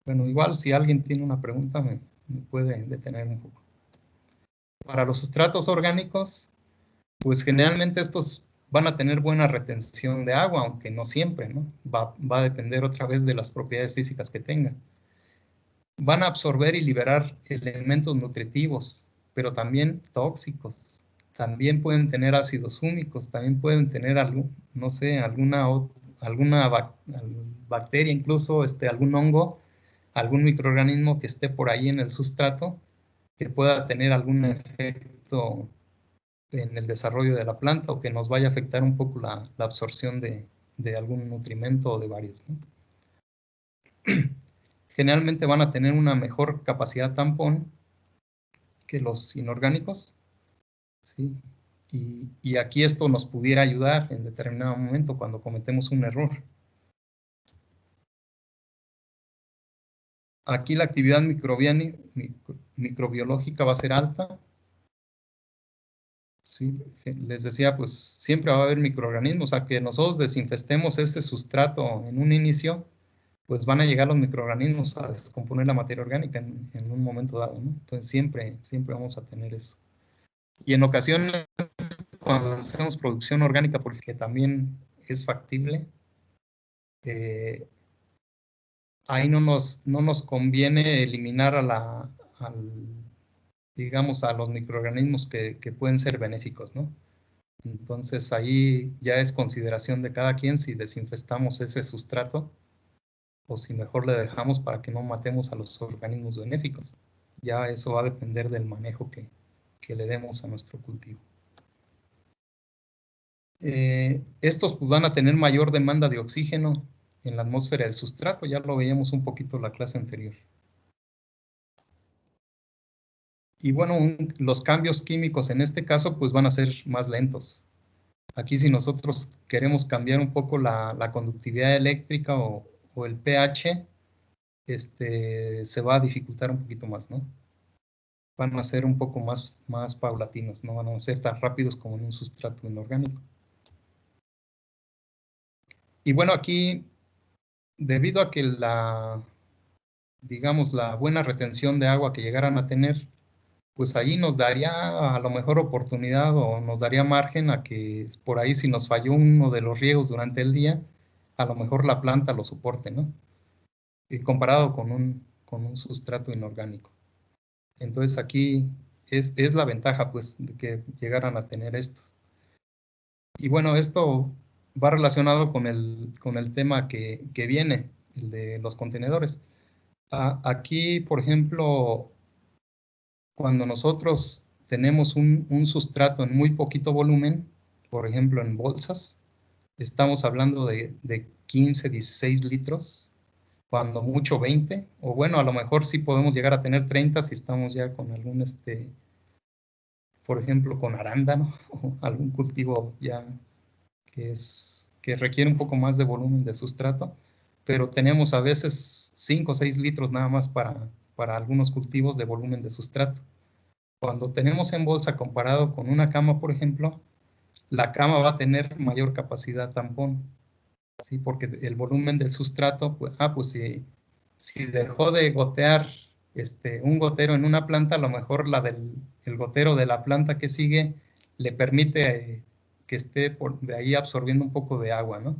Bueno, igual si alguien tiene una pregunta me puede detener un poco. Para los sustratos orgánicos, pues generalmente estos van a tener buena retención de agua, aunque no siempre, ¿no? Va a depender otra vez de las propiedades físicas que tengan. Van a absorber y liberar elementos nutritivos, pero también tóxicos. También pueden tener ácidos húmicos, también pueden tener no sé, alguna bacteria, incluso algún hongo, algún microorganismo que esté por ahí en el sustrato, que pueda tener algún efecto en el desarrollo de la planta o que nos vaya a afectar un poco la absorción de algún nutrimento o de varios, ¿no? Generalmente van a tener una mejor capacidad tampón que los inorgánicos, ¿sí? Y aquí esto nos pudiera ayudar en determinado momento cuando cometemos un error. Aquí la actividad microbiológica va a ser alta. Sí, les decía, pues siempre va a haber microorganismos. A que nosotros desinfestemos ese sustrato en un inicio, pues van a llegar los microorganismos a descomponer la materia orgánica en un momento dado, ¿no? Entonces siempre vamos a tener eso. Y en ocasiones, cuando hacemos producción orgánica, porque también es factible, ahí no nos conviene eliminar digamos, a los microorganismos que pueden ser benéficos, ¿no? Entonces ahí ya es consideración de cada quien si desinfestamos ese sustrato o si mejor le dejamos para que no matemos a los organismos benéficos. Ya eso va a depender del manejo que le demos a nuestro cultivo. Estos pues, van a tener mayor demanda de oxígeno en la atmósfera del sustrato, ya lo veíamos un poquito en la clase anterior. Y bueno, los cambios químicos en este caso pues van a ser más lentos. Aquí si nosotros queremos cambiar un poco la conductividad eléctrica o el pH, se va a dificultar un poquito más, ¿no? Van a ser un poco más paulatinos, no van a ser tan rápidos como en un sustrato inorgánico. Y bueno, aquí, debido a que digamos, la buena retención de agua que llegaran a tener, pues ahí nos daría a lo mejor oportunidad o nos daría margen a que por ahí si nos falló uno de los riegos durante el día, a lo mejor la planta lo soporte, ¿no? Y comparado con un sustrato inorgánico. Entonces aquí es la ventaja, pues, de que llegaran a tener esto. Y bueno, esto va relacionado con el tema que viene, el de los contenedores. Aquí, por ejemplo, cuando nosotros tenemos un sustrato en muy poquito volumen, por ejemplo en bolsas, estamos hablando de 15, 16 litros, cuando mucho 20, o bueno, a lo mejor sí podemos llegar a tener 30 si estamos ya con algún, por ejemplo, con arándano, o algún cultivo ya que requiere un poco más de volumen de sustrato, pero tenemos a veces 5 o 6 litros nada más para algunos cultivos de volumen de sustrato. Cuando tenemos en bolsa comparado con una cama, por ejemplo, la cama va a tener mayor capacidad tampón, ¿sí? Porque el volumen del sustrato, pues si dejó de gotear un gotero en una planta, a lo mejor el gotero de la planta que sigue le permite que esté de ahí absorbiendo un poco de agua, ¿no?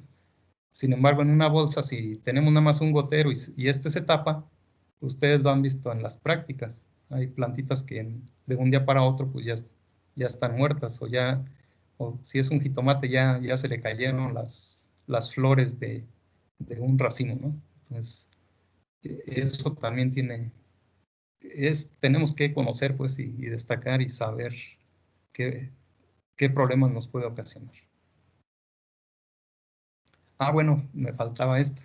Sin embargo, en una bolsa, si tenemos nada más un gotero y se tapa, ustedes lo han visto en las prácticas. Hay plantitas que de un día para otro pues ya están muertas o si es un jitomate ya se le cayeron las flores de un racimo, ¿no? Entonces, eso también tenemos que conocer pues y destacar y saber qué problemas nos puede ocasionar. Bueno, me faltaba esto.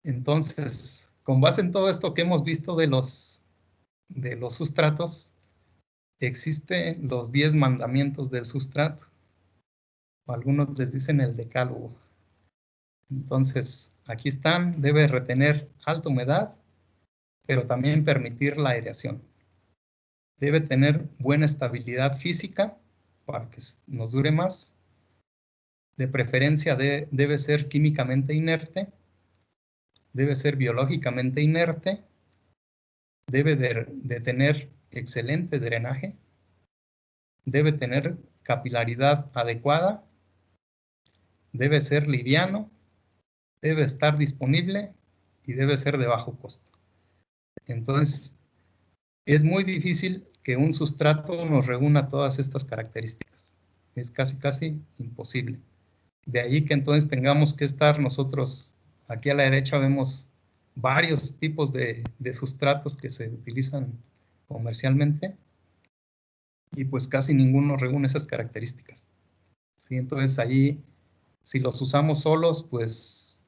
Entonces, con base en todo esto que hemos visto de los sustratos, existen los 10 mandamientos del sustrato. Algunos les dicen el decálogo. Entonces, aquí están, debe retener alta humedad, pero también permitir la aireación. Debe tener buena estabilidad física para que nos dure más. De preferencia debe ser químicamente inerte, debe ser biológicamente inerte, debe de tener excelente drenaje, debe tener capilaridad adecuada debe ser liviano, debe estar disponible y debe ser de bajo costo. Entonces, es muy difícil que un sustrato nos reúna todas estas características. Es casi imposible. De ahí que entonces tengamos que estar nosotros, aquí a la derecha vemos varios tipos de sustratos que se utilizan comercialmente y pues casi ninguno reúne esas características. ¿Sí? Entonces ahí, si los usamos solos, pues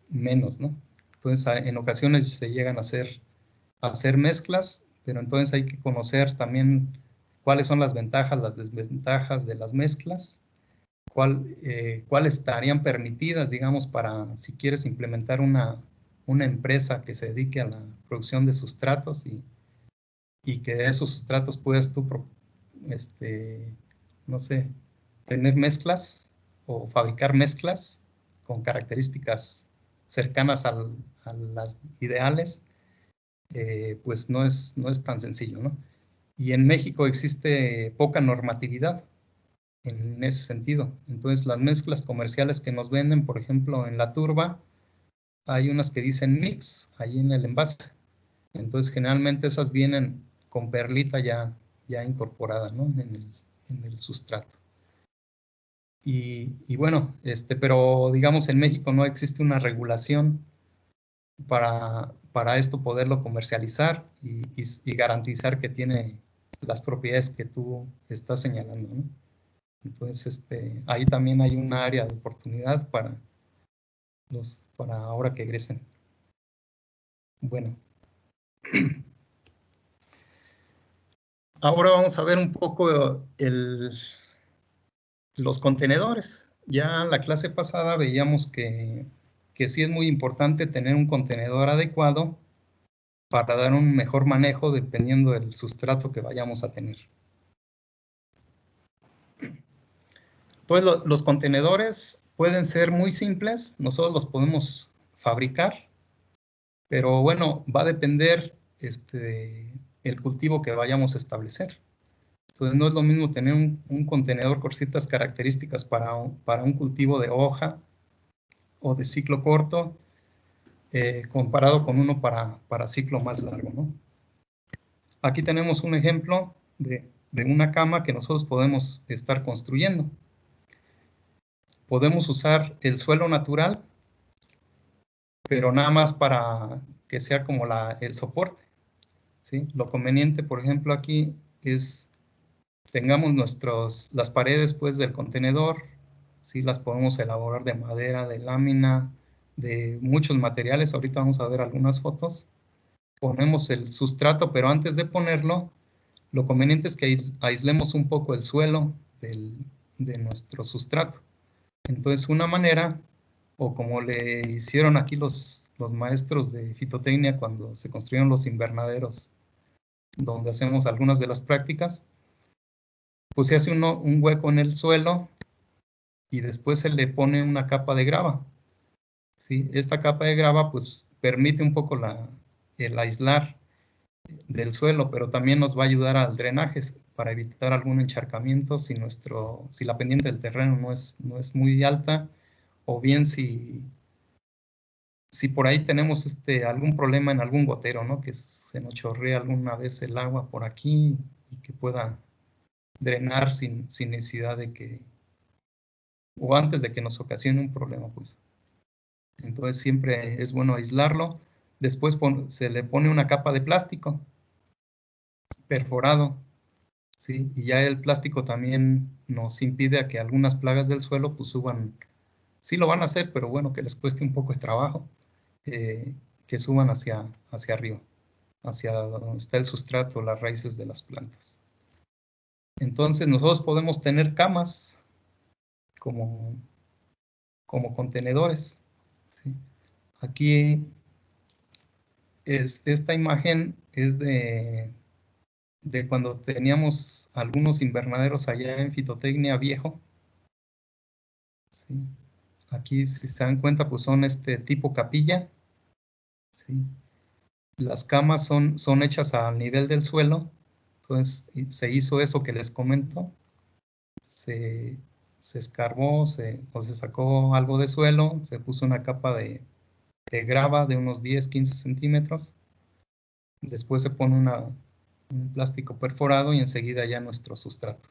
menos, ¿no? Entonces en ocasiones se llegan a hacer mezclas, pero entonces hay que conocer también cuáles son las ventajas, las desventajas de las mezclas, cuáles estarían permitidas, digamos, para si quieres implementar una empresa que se dedique a la producción de sustratos y que de esos sustratos puedas tú, no sé, tener mezclas o fabricar mezclas con características cercanas a las ideales, pues no es tan sencillo, ¿no? Y en México existe poca normatividad en ese sentido. Entonces, las mezclas comerciales que nos venden, por ejemplo, en la turba, hay unas que dicen mix, ahí en el envase. Entonces, generalmente esas vienen con perlita ya incorporada, ¿no? en el sustrato. Y bueno, pero digamos en México no existe una regulación para esto poderlo comercializar y garantizar que tiene las propiedades que tú estás señalando, ¿no? Entonces, ahí también hay un área de oportunidad para ahora que egresen. Bueno. Ahora vamos a ver un poco los contenedores. Ya en la clase pasada veíamos que sí es muy importante tener un contenedor adecuado para dar un mejor manejo dependiendo del sustrato que vayamos a tener. Entonces, los contenedores pueden ser muy simples, nosotros los podemos fabricar, pero bueno, va a depender el cultivo que vayamos a establecer. Entonces, no es lo mismo tener un contenedor con ciertas características para un cultivo de hoja o de ciclo corto, comparado con uno para ciclo más largo, ¿no? Aquí tenemos un ejemplo de una cama que nosotros podemos estar construyendo. Podemos usar el suelo natural, pero nada más para que sea como el soporte, ¿sí? Lo conveniente, por ejemplo, aquí es tengamos las paredes pues del contenedor, ¿sí? Las podemos elaborar de madera, de lámina, de muchos materiales. Ahorita vamos a ver algunas fotos. Ponemos el sustrato, pero antes de ponerlo, lo conveniente es que aislemos un poco el suelo de nuestro sustrato. Entonces, una manera, o como le hicieron aquí los maestros de fitotecnia cuando se construyeron los invernaderos, donde hacemos algunas de las prácticas, pues se hace un hueco en el suelo y después se le pone una capa de grava. ¿Sí? Esta capa de grava pues permite un poco el aislar del suelo, pero también nos va a ayudar al drenaje para evitar algún encharcamiento si la pendiente del terreno no es muy alta, o bien si por ahí tenemos algún problema en algún gotero, ¿no? Que se nos chorrea alguna vez el agua por aquí y que pueda drenar sin necesidad de que, o antes de que nos ocasione un problema, pues. Entonces siempre es bueno aislarlo. Después se le pone una capa de plástico perforado, ¿sí? Y ya el plástico también nos impide a que algunas plagas del suelo pues suban. Sí lo van a hacer, pero bueno, que les cueste un poco de trabajo, que suban hacia arriba, hacia donde está el sustrato, las raíces de las plantas. Entonces nosotros podemos tener camas como contenedores, ¿sí? Aquí esta imagen es de cuando teníamos algunos invernaderos allá en Fitotecnia Viejo. ¿Sí? Aquí, si se dan cuenta, pues son tipo capilla. ¿Sí? Las camas son hechas al nivel del suelo. Entonces se hizo eso que les comento. Se se escarbó o se sacó algo de suelo, se puso una capa de grava de unos 10-15 centímetros. Después se pone un plástico perforado y enseguida ya nuestro sustrato.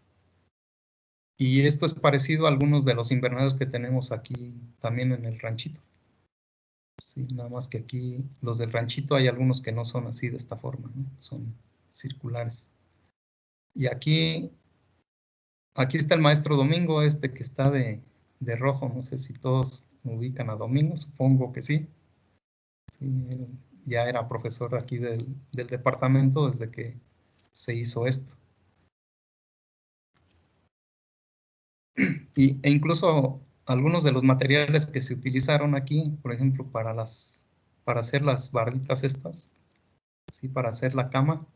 Y esto es parecido a algunos de los invernaderos que tenemos aquí también en el ranchito. Sí, nada más que aquí los del ranchito hay algunos que no son así de esta forma, ¿no? Son circulares. Y aquí está el maestro Domingo, que está de rojo. No sé si todos ubican a Domingo, supongo que sí. Sí, él ya era profesor aquí del departamento desde que se hizo esto. E incluso algunos de los materiales que se utilizaron aquí, por ejemplo, para hacer las barritas estas, ¿sí? Para hacer la cama,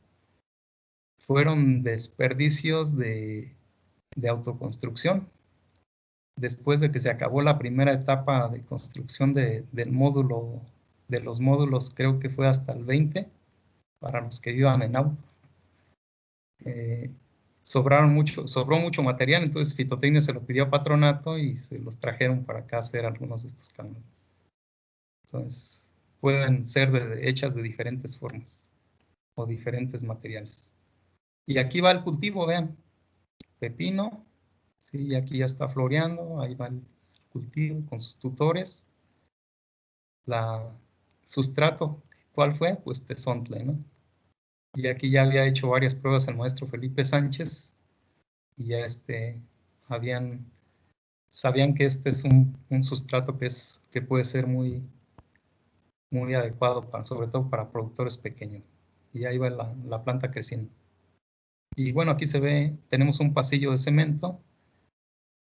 fueron desperdicios de autoconstrucción. Después de que se acabó la primera etapa de construcción del módulo, de los módulos, creo que fue hasta el 20, para los que iban en auto. Sobró mucho material, entonces Fitotecnia se lo pidió a Patronato y se los trajeron para acá a hacer algunos de estos cambios. Entonces, pueden ser hechas de diferentes formas o diferentes materiales. Y aquí va el cultivo, vean, pepino, sí, aquí ya está floreando, ahí va el cultivo con sus tutores. Sustrato, ¿cuál fue? Pues tezontle, ¿no? Y aquí ya había hecho varias pruebas el maestro Felipe Sánchez y ya sabían que este es un sustrato que puede ser muy, muy adecuado sobre todo para productores pequeños. Y ahí va la planta creciendo. Y bueno, aquí se ve, tenemos un pasillo de cemento.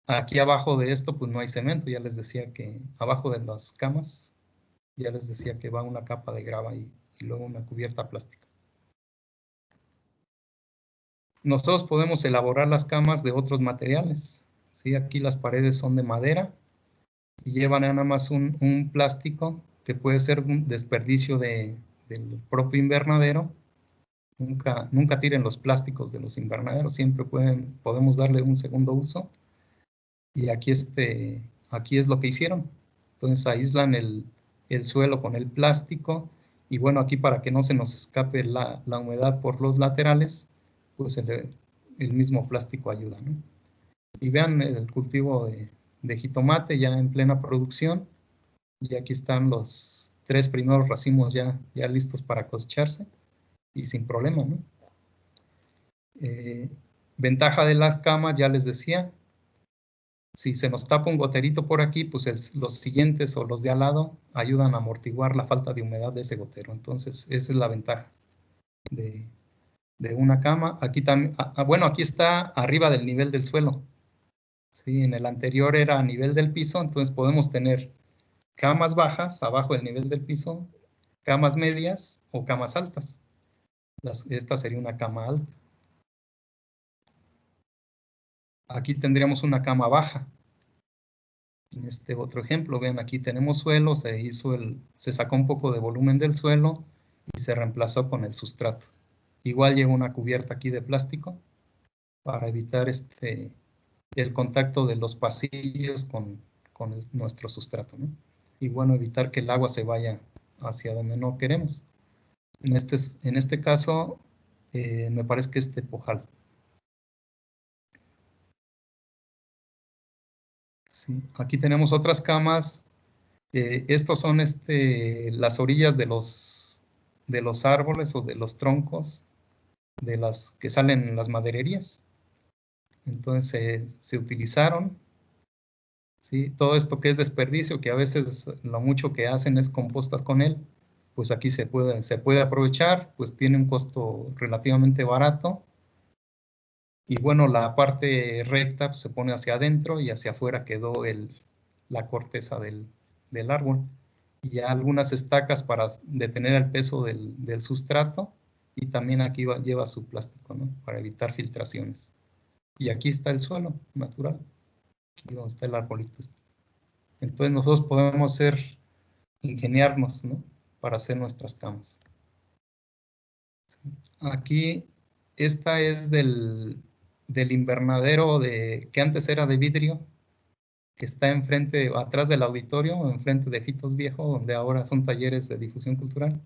Aquí abajo de esto pues no hay cemento, ya les decía que abajo de las camas, ya les decía que va una capa de grava y luego una cubierta plástica. Nosotros podemos elaborar las camas de otros materiales. ¿Sí? Aquí las paredes son de madera y llevan nada más un plástico que puede ser un desperdicio del propio invernadero. Nunca tiren los plásticos de los invernaderos, siempre podemos darle un segundo uso. Y aquí es lo que hicieron. Entonces aíslan el suelo con el plástico y bueno, aquí para que no se nos escape la humedad por los laterales, pues el mismo plástico ayuda, ¿no? Y vean el cultivo de jitomate ya en plena producción. Y aquí están los 3 primeros racimos ya listos para cosecharse y sin problema, ¿no? Ventaja de las camas, ya les decía, si se nos tapa un goterito por aquí, pues los siguientes o los de al lado ayudan a amortiguar la falta de humedad de ese gotero. Entonces, esa es la ventaja de una cama. Aquí también, bueno, aquí está arriba del nivel del suelo. Sí, en el anterior era a nivel del piso, entonces podemos tener camas bajas abajo del nivel del piso, camas medias o camas altas. Esta sería una cama alta. Aquí tendríamos una cama baja. En este otro ejemplo, vean, aquí tenemos suelo, se sacó un poco de volumen del suelo y se reemplazó con el sustrato. Igual lleva una cubierta aquí de plástico para evitar el contacto de los pasillos con nuestro sustrato, ¿no? Y bueno, evitar que el agua se vaya hacia donde no queremos. En este caso, me parece que es tepojal. Sí. Aquí tenemos otras camas. Estos son las orillas de los árboles o de los troncos de las que salen en las madererías. Entonces se utilizaron, ¿sí? Todo esto que es desperdicio, que a veces lo mucho que hacen es compostas con él, pues aquí se puede aprovechar, pues tiene un costo relativamente barato. Y bueno, la parte recta pues, se pone hacia adentro y hacia afuera quedó la corteza del árbol. Y ya algunas estacas para detener el peso del sustrato. Y también aquí lleva su plástico, ¿no? Para evitar filtraciones. Y aquí está el suelo natural. Aquí donde está el arbolito. Entonces nosotros podemos ingeniarnos, ¿no? Para hacer nuestras camas. Aquí, esta es del invernadero que antes era de vidrio, que está enfrente, atrás del auditorio, enfrente de Fitos Viejo, donde ahora son talleres de difusión cultural.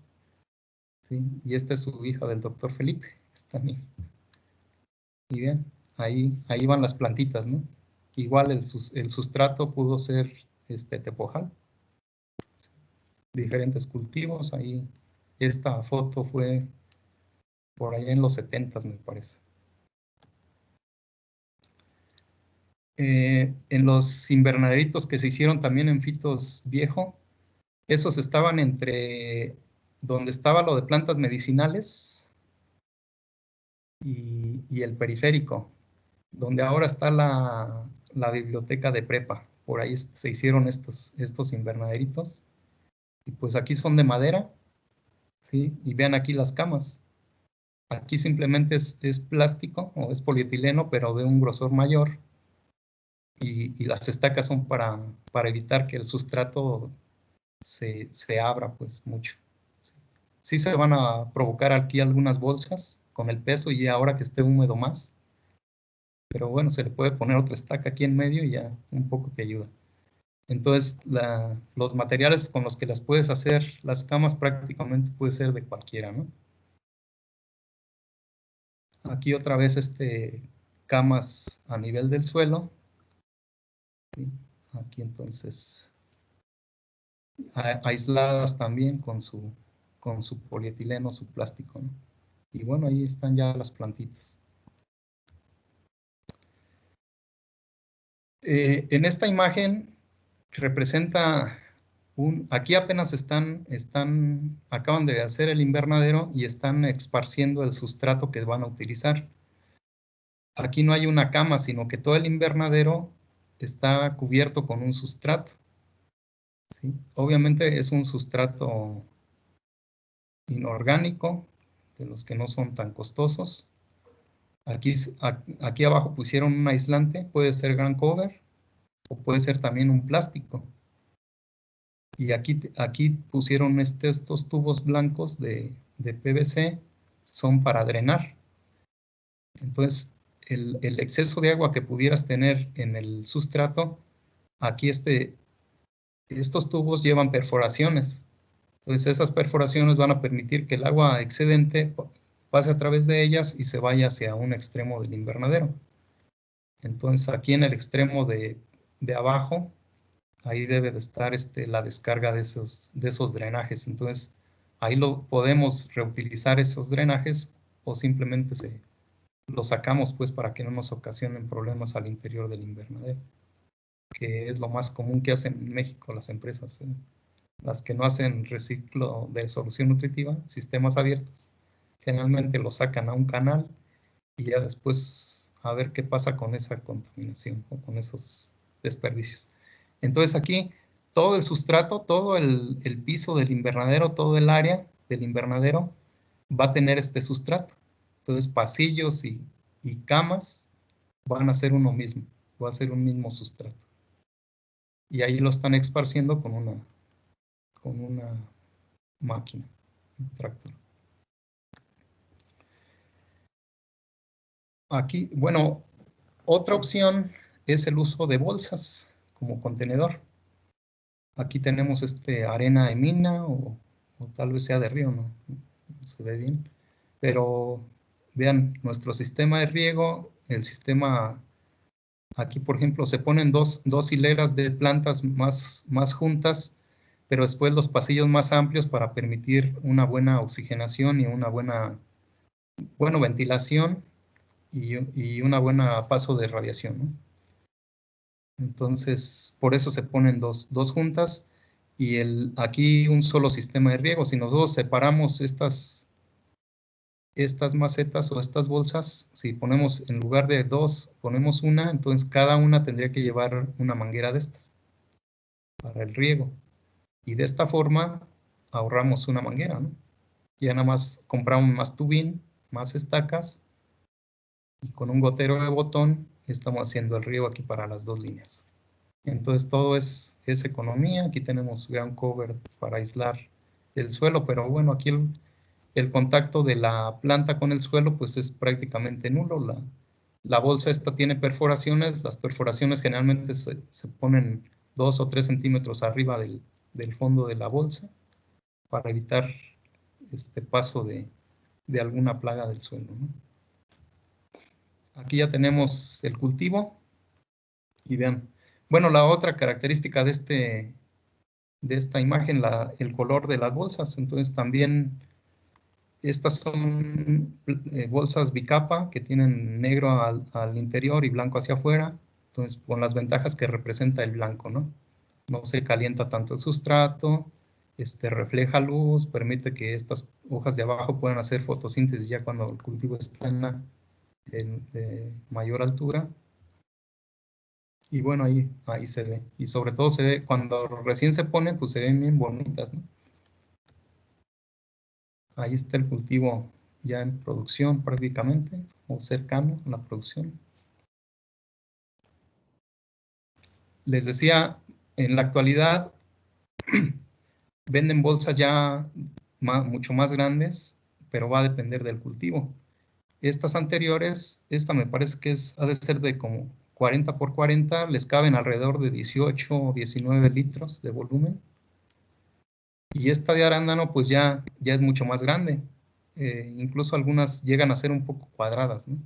¿Sí? Y esta es su hija del doctor Felipe. Y bien, ahí van las plantitas, ¿no? Igual el sustrato pudo ser tepojal. Diferentes cultivos, ahí esta foto fue por allá en los 70s, me parece. En los invernaderitos que se hicieron también en Fitos Viejo, esos estaban entre donde estaba lo de plantas medicinales y el periférico, donde ahora está la biblioteca de prepa. Por ahí se hicieron estos invernaderitos. Y pues aquí son de madera, ¿sí? Y vean aquí las camas. Aquí simplemente es plástico o es polietileno, pero de un grosor mayor. Y las estacas son para evitar que el sustrato se abra pues mucho. Sí se van a provocar aquí algunas bolsas con el peso y ahora que esté húmedo más. Pero bueno, se le puede poner otra estaca aquí en medio y ya un poco te ayuda. Entonces, los materiales con los que las puedes hacer, las camas prácticamente puede ser de cualquiera, ¿no? Aquí otra vez camas a nivel del suelo. ¿Sí? Aquí entonces aisladas también con su polietileno, su plástico, ¿no? Y bueno, ahí están ya las plantitas. En esta imagen representa aquí apenas acaban de hacer el invernadero y están esparciendo el sustrato que van a utilizar. Aquí no hay una cama, sino que todo el invernadero está cubierto con un sustrato. ¿Sí? Obviamente es un sustrato inorgánico, de los que no son tan costosos. Aquí abajo pusieron un aislante, puede ser ground cover o puede ser también un plástico. Y aquí pusieron estos tubos blancos de PVC, son para drenar. Entonces, el exceso de agua que pudieras tener en el sustrato, aquí estos tubos llevan perforaciones. Entonces, esas perforaciones van a permitir que el agua excedente pase a través de ellas y se vaya hacia un extremo del invernadero. Entonces, aquí en el extremo de abajo, ahí debe de estar la descarga de esos drenajes. Entonces, ahí podemos reutilizar esos drenajes o simplemente los sacamos pues para que no nos ocasionen problemas al interior del invernadero, que es lo más común que hacen en México las empresas, ¿eh? Las que no hacen reciclo de solución nutritiva, sistemas abiertos, generalmente lo sacan a un canal y ya después a ver qué pasa con esa contaminación o con esos desperdicios. Entonces aquí todo el sustrato, todo el piso del invernadero, todo el área del invernadero va a tener este sustrato. Entonces pasillos y camas van a ser uno mismo, va a ser un mismo sustrato. Y ahí lo están esparciendo con una máquina, un tractor. Aquí, bueno, otra opción es el uso de bolsas como contenedor. Aquí tenemos arena de mina o tal vez sea de río, no se ve bien. Pero vean, nuestro sistema de riego, el sistema, aquí por ejemplo se ponen dos hileras de plantas más juntas, pero después los pasillos más amplios para permitir una buena oxigenación y una buena ventilación y una buena paso de radiación, ¿no? Entonces, por eso se ponen dos juntas y aquí un solo sistema de riego. Si nosotros separamos estas macetas o estas bolsas, si ponemos en lugar de dos, ponemos una, entonces cada una tendría que llevar una manguera de estas para el riego. Y de esta forma ahorramos una manguera, ¿no? Ya nada más compramos más tubín, más estacas y con un gotero de botón estamos haciendo el riego aquí para las dos líneas. Entonces todo es economía. Aquí tenemos ground cover para aislar el suelo, pero bueno, aquí el contacto de la planta con el suelo pues es prácticamente nulo. La bolsa esta tiene perforaciones, las perforaciones generalmente se ponen 2 o 3 centímetros arriba del fondo de la bolsa para evitar este paso de alguna plaga del suelo, ¿no? Aquí ya tenemos el cultivo y vean, bueno, la otra característica de esta imagen, el color de las bolsas. Entonces también estas son bolsas bicapa que tienen negro al interior y blanco hacia afuera. Entonces, con las ventajas que representa el blanco, ¿no? No se calienta tanto el sustrato, refleja luz, permite que estas hojas de abajo puedan hacer fotosíntesis ya cuando el cultivo está de mayor altura. Y bueno, ahí se ve. Y sobre todo se ve, cuando recién se pone, pues se ven bien bonitas, ¿no? Ahí está el cultivo ya en producción prácticamente, o cercano a la producción. Les decía, en la actualidad venden bolsas ya mucho más grandes, pero va a depender del cultivo. Estas anteriores, esta me parece que ha de ser de como 40 por 40, les caben alrededor de 18 o 19 litros de volumen. Y esta de arándano pues ya es mucho más grande. Incluso algunas llegan a ser un poco cuadradas, ¿no?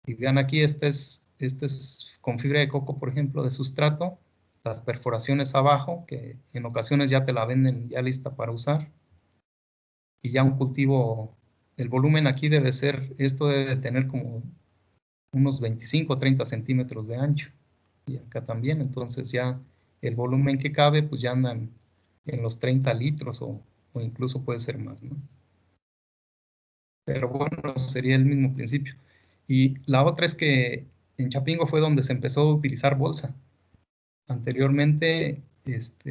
Y vean aquí, este es con fibra de coco, por ejemplo, de sustrato, las perforaciones abajo, que en ocasiones ya te la venden ya lista para usar. Y ya un cultivo, el volumen aquí esto debe tener como unos 25 o 30 centímetros de ancho. Y acá también, entonces ya el volumen que cabe, pues ya andan en los 30 litros o incluso puede ser más, ¿no? Pero bueno, sería el mismo principio. Y la otra es que en Chapingo fue donde se empezó a utilizar bolsa. Anteriormente,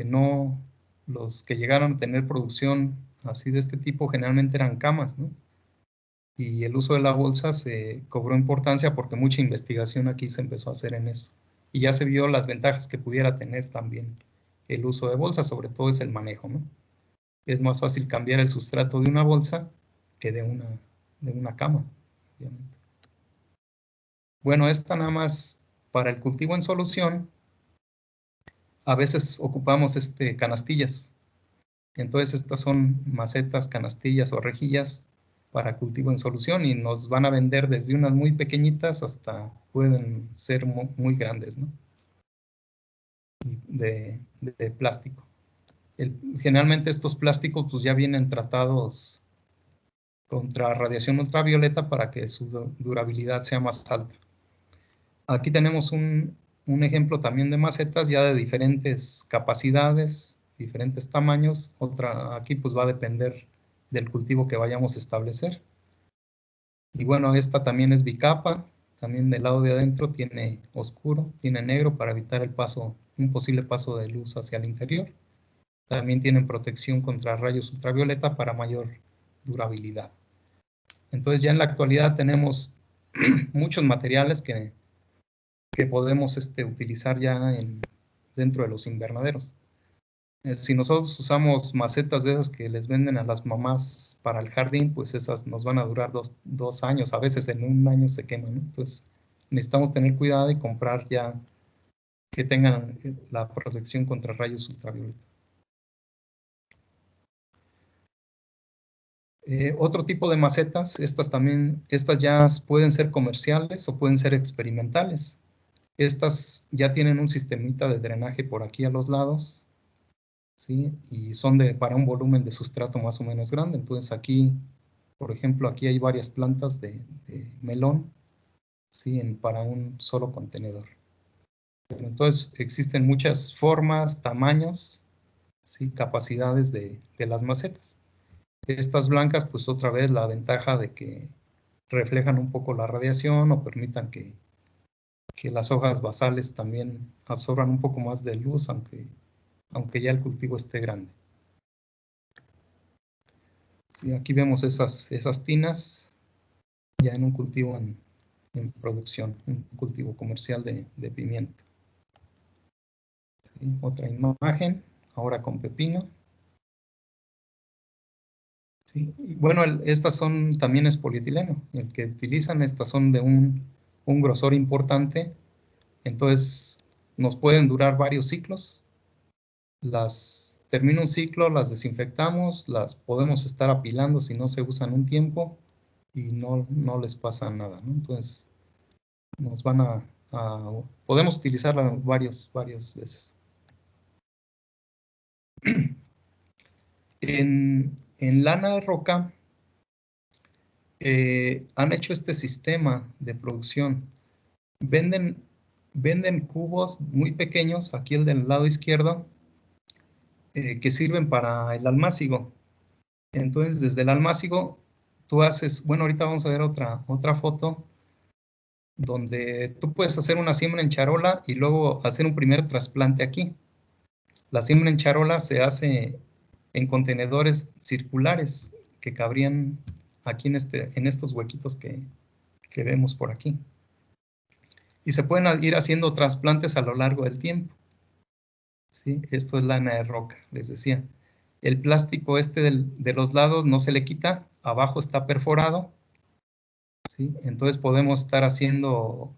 no, los que llegaron a tener producción así de este tipo generalmente eran camas, ¿no? Y el uso de la bolsa se cobró importancia porque mucha investigación aquí se empezó a hacer en eso. Y ya se vio las ventajas que pudiera tener también el uso de bolsa, sobre todo es el manejo, ¿no? Es más fácil cambiar el sustrato de una bolsa que de una cama, obviamente. Bueno, esta nada más para el cultivo en solución, a veces ocupamos canastillas. Entonces estas son macetas, canastillas o rejillas para cultivo en solución y nos van a vender desde unas muy pequeñitas hasta pueden ser muy grandes, ¿no? De plástico. Generalmente estos plásticos pues ya vienen tratados contra radiación ultravioleta para que su durabilidad sea más alta. Aquí tenemos un ejemplo también de macetas ya de diferentes capacidades, diferentes tamaños. Aquí pues va a depender del cultivo que vayamos a establecer. Y bueno, esta también es bicapa, también del lado de adentro tiene oscuro, tiene negro para evitar un posible paso de luz hacia el interior. También tienen protección contra rayos ultravioleta para mayor durabilidad. Entonces ya en la actualidad tenemos muchos materiales que podemos utilizar ya dentro de los invernaderos. Si nosotros usamos macetas de esas que les venden a las mamás para el jardín, pues esas nos van a durar dos años, a veces en un año se queman, ¿no? Entonces necesitamos tener cuidado y comprar ya que tengan la protección contra rayos ultravioleta. Otro tipo de macetas, estas ya pueden ser comerciales o pueden ser experimentales. Estas ya tienen un sistemita de drenaje por aquí a los lados, ¿sí? Y son para un volumen de sustrato más o menos grande. Entonces aquí, por ejemplo, aquí hay varias plantas de melón, ¿sí? Para un solo contenedor. Pero entonces existen muchas formas, tamaños, ¿sí? Capacidades de las macetas. Estas blancas, pues otra vez la ventaja de que reflejan un poco la radiación o permitan que las hojas basales también absorban un poco más de luz, aunque ya el cultivo esté grande. Sí, aquí vemos esas tinas ya en un cultivo en producción, un cultivo comercial de pimienta. Sí, otra imagen, ahora con pepino. Sí, y bueno, estas también es polietileno. El que utilizan, estas son de un un grosor importante, entonces nos pueden durar varios ciclos. Termina un ciclo, las desinfectamos, las podemos estar apilando si no se usan un tiempo y no les pasa nada, ¿no? Entonces, nos van podemos utilizarla varias veces. En lana de roca han hecho este sistema de producción. Venden cubos muy pequeños, aquí el del lado izquierdo, que sirven para el almácigo. Entonces, desde el almácigo, tú haces, bueno, ahorita vamos a ver otra foto, donde tú puedes hacer una siembra en charola y luego hacer un primer trasplante aquí. La siembra en charola se hace en contenedores circulares que cabrían aquí en estos huequitos que vemos por aquí. Y se pueden ir haciendo trasplantes a lo largo del tiempo. ¿Sí? Esto es lana de roca, les decía. El plástico de los lados no se le quita, abajo está perforado. ¿Sí? Entonces podemos estar haciendo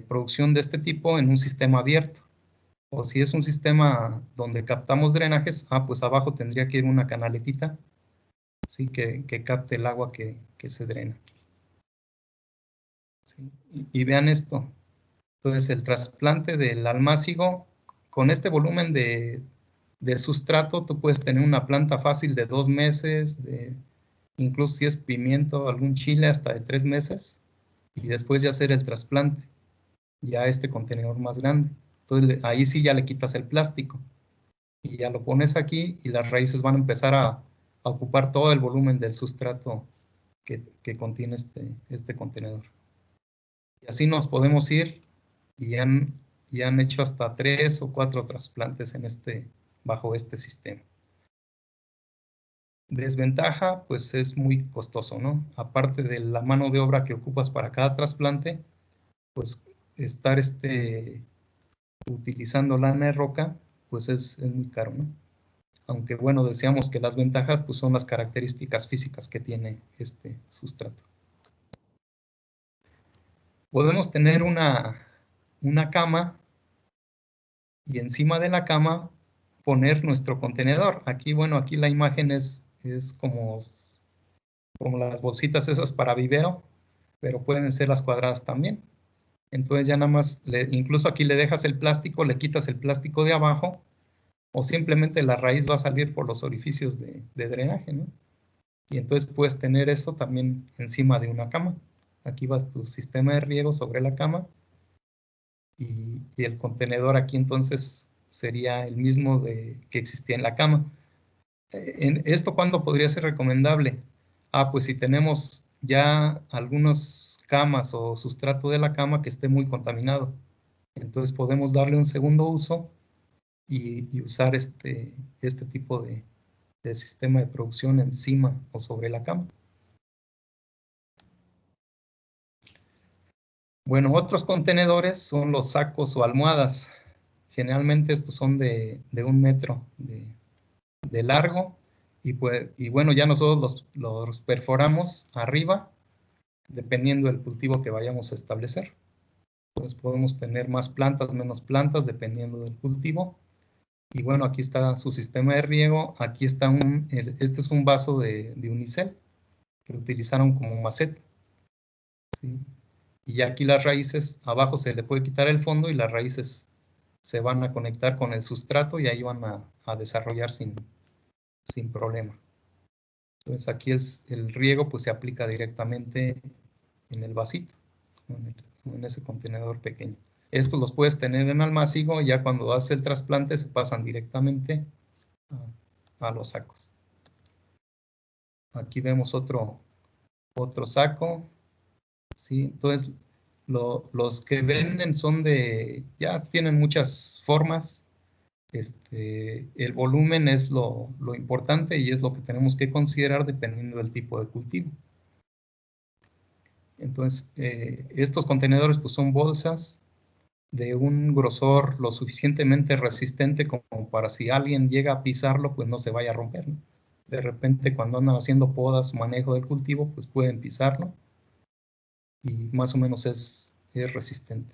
producción de este tipo en un sistema abierto. O si es un sistema donde captamos drenajes, pues abajo tendría que ir una canaletita, ¿sí? que capte el agua que se drena. ¿Sí? Y vean esto. Entonces el trasplante del almácigo, con este volumen de sustrato, tú puedes tener una planta fácil de 2 meses, incluso si es pimiento, algún chile, hasta de 3 meses, y después de hacer el trasplante, ya este contenedor más grande. Entonces ahí sí ya le quitas el plástico, y ya lo pones aquí, y las raíces van a empezar a ocupar todo el volumen del sustrato que contiene este contenedor. Y así nos podemos ir, y han hecho hasta 3 o 4 trasplantes bajo este sistema. Desventaja, pues es muy costoso, ¿no? Aparte de la mano de obra que ocupas para cada trasplante, pues estar utilizando lana de roca, pues es muy caro, ¿no? Aunque bueno, decíamos que las ventajas pues son las características físicas que tiene este sustrato. Podemos tener una cama y encima de la cama poner nuestro contenedor. Aquí, bueno, aquí la imagen es como las bolsitas esas para vivero, pero pueden ser las cuadradas también. Entonces ya nada más, incluso aquí le dejas el plástico, le quitas el plástico de abajo, o simplemente la raíz va a salir por los orificios de drenaje, ¿no? Y entonces puedes tener eso también encima de una cama. Aquí va tu sistema de riego sobre la cama, y el contenedor aquí entonces sería el mismo que existía en la cama. ¿Esto cuándo podría ser recomendable? Pues si tenemos ya algunas camas o sustrato de la cama que esté muy contaminado. Entonces podemos darle un segundo uso y usar este tipo de sistema de producción encima o sobre la cama. Bueno, otros contenedores son los sacos o almohadas. Generalmente estos son de 1 metro de largo, y bueno, ya nosotros los perforamos arriba, dependiendo del cultivo que vayamos a establecer. Entonces podemos tener más plantas, menos plantas, dependiendo del cultivo. Y bueno, aquí está su sistema de riego. Aquí está este es un vaso de unicel que utilizaron como maceta. ¿Sí? Y aquí las raíces, abajo se le puede quitar el fondo y las raíces se van a conectar con el sustrato y ahí van a desarrollar sin problema. Entonces aquí el riego pues se aplica directamente en el vasito, en ese contenedor pequeño. Estos los puedes tener en almácigo, y ya cuando haces el trasplante se pasan directamente a los sacos. Aquí vemos otro saco. ¿Sí? Entonces los que venden son ya tienen muchas formas. El volumen es lo importante y es lo que tenemos que considerar dependiendo del tipo de cultivo. Entonces, estos contenedores pues son bolsas de un grosor lo suficientemente resistente como para si alguien llega a pisarlo, pues no se vaya a romper, ¿no? De repente cuando andan haciendo podas, manejo del cultivo, pues pueden pisarlo. y más o menos es resistente.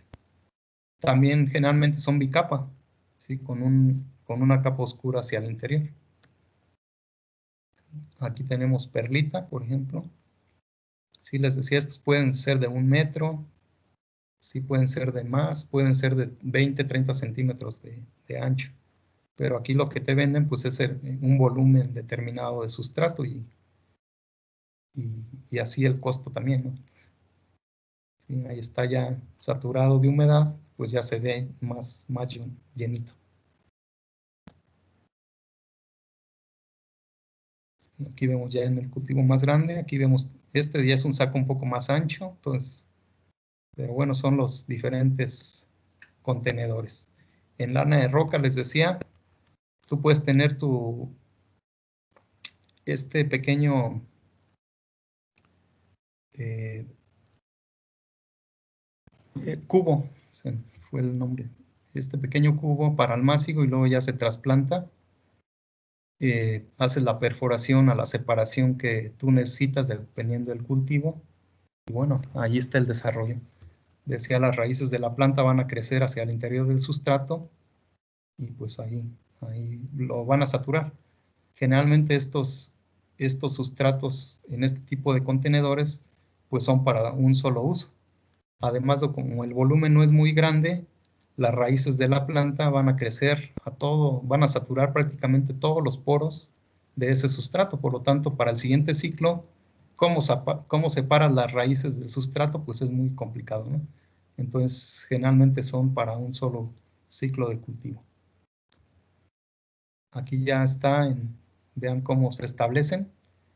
También generalmente son bicapa, ¿sí? Con una capa oscura hacia el interior. Aquí tenemos perlita, por ejemplo. Sí, les decía, estos pueden ser de 1 metro, sí pueden ser de más, pueden ser de 20, 30 centímetros de ancho. Pero aquí lo que te venden pues es un volumen determinado de sustrato y así el costo también, ¿no? Sí, ahí está ya saturado de humedad, pues ya se ve más llenito. Aquí vemos ya en el cultivo más grande, aquí vemos, este ya es un saco un poco más ancho, entonces, pero bueno, son los diferentes contenedores. En lana de roca, les decía, tú puedes tener este pequeño cubo, fue el nombre, este pequeño cubo para almácigo y luego ya se trasplanta. Haces la perforación a la separación que tú necesitas dependiendo del cultivo. Y bueno, ahí está el desarrollo. Decía, las raíces de la planta van a crecer hacia el interior del sustrato y pues ahí lo van a saturar. Generalmente estos sustratos en este tipo de contenedores pues son para un solo uso. Además, como el volumen no es muy grande, las raíces de la planta van a crecer van a saturar prácticamente todos los poros de ese sustrato. Por lo tanto, para el siguiente ciclo, ¿cómo separan las raíces del sustrato? Pues es muy complicado, ¿no? Entonces, generalmente son para un solo ciclo de cultivo. Aquí ya está, vean cómo se establecen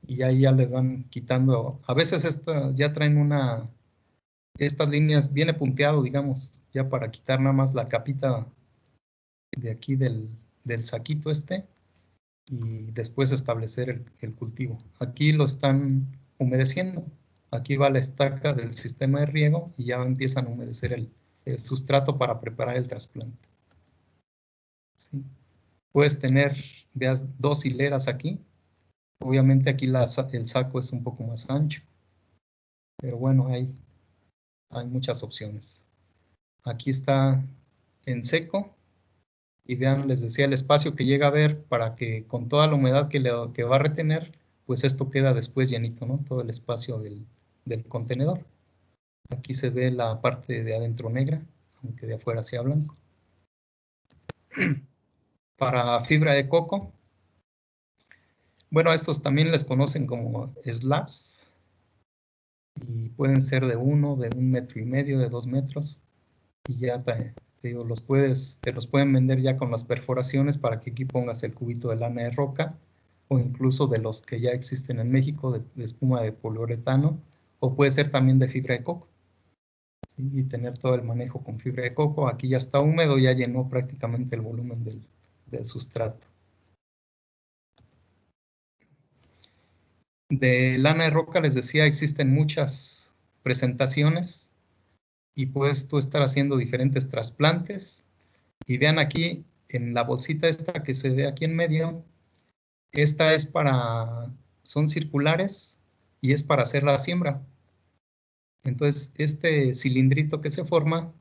y ahí ya les van quitando. A veces ya traen estas líneas viene punteado, digamos, ya para quitar nada más la capita de aquí del saquito y después establecer el cultivo. Aquí lo están humedeciendo. Aquí va la estaca del sistema de riego y ya empiezan a humedecer el sustrato para preparar el trasplante. ¿Sí? Puedes tener, veas, 2 hileras aquí. Obviamente aquí el saco es un poco más ancho. Pero bueno, hay muchas opciones. Aquí está en seco. Y vean, les decía, el espacio que llega a ver para que con toda la humedad que va a retener, pues esto queda después llenito, ¿no? Todo el espacio del contenedor. Aquí se ve la parte de adentro negra, aunque de afuera sea blanco. Para fibra de coco, bueno, estos también les conocen como slabs y pueden ser de 1, de 1,5 metros, de 2 metros y ya te digo, te los pueden vender ya con las perforaciones para que aquí pongas el cubito de lana de roca o incluso de los que ya existen en México de espuma de poliuretano o puede ser también de fibra de coco, ¿sí? Y tener todo el manejo con fibra de coco. Aquí ya está húmedo, ya llenó prácticamente el volumen del sustrato. De lana de roca, les decía, existen muchas presentaciones y puedes tú estar haciendo diferentes trasplantes. Y vean aquí, en la bolsita esta que se ve aquí en medio, esta son circulares y es para hacer la siembra. Entonces, este cilindrito que se forma,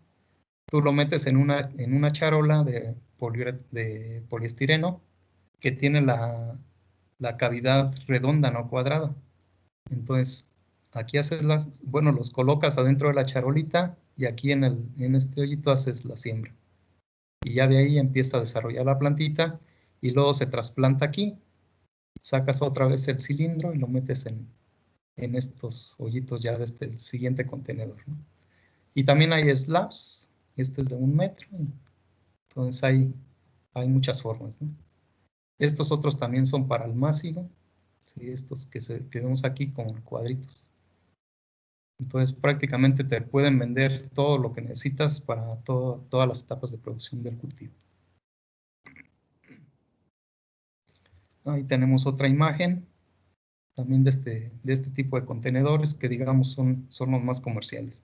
tú lo metes en una charola de poliestireno que tiene la cavidad redonda, no cuadrada. Entonces, aquí los colocas adentro de la charolita y aquí en este hoyito haces la siembra. Y ya de ahí empieza a desarrollar la plantita y luego se trasplanta aquí. Sacas otra vez el cilindro y lo metes en estos hoyitos ya de este siguiente contenedor, ¿no? Y también hay slabs, este es de 1 metro, entonces hay muchas formas, ¿no? Estos otros también son para almácigo, ¿sí? Estos que vemos aquí con cuadritos. Entonces prácticamente te pueden vender todo lo que necesitas para todas las etapas de producción del cultivo. Ahí tenemos otra imagen también de este tipo de contenedores que digamos son los más comerciales.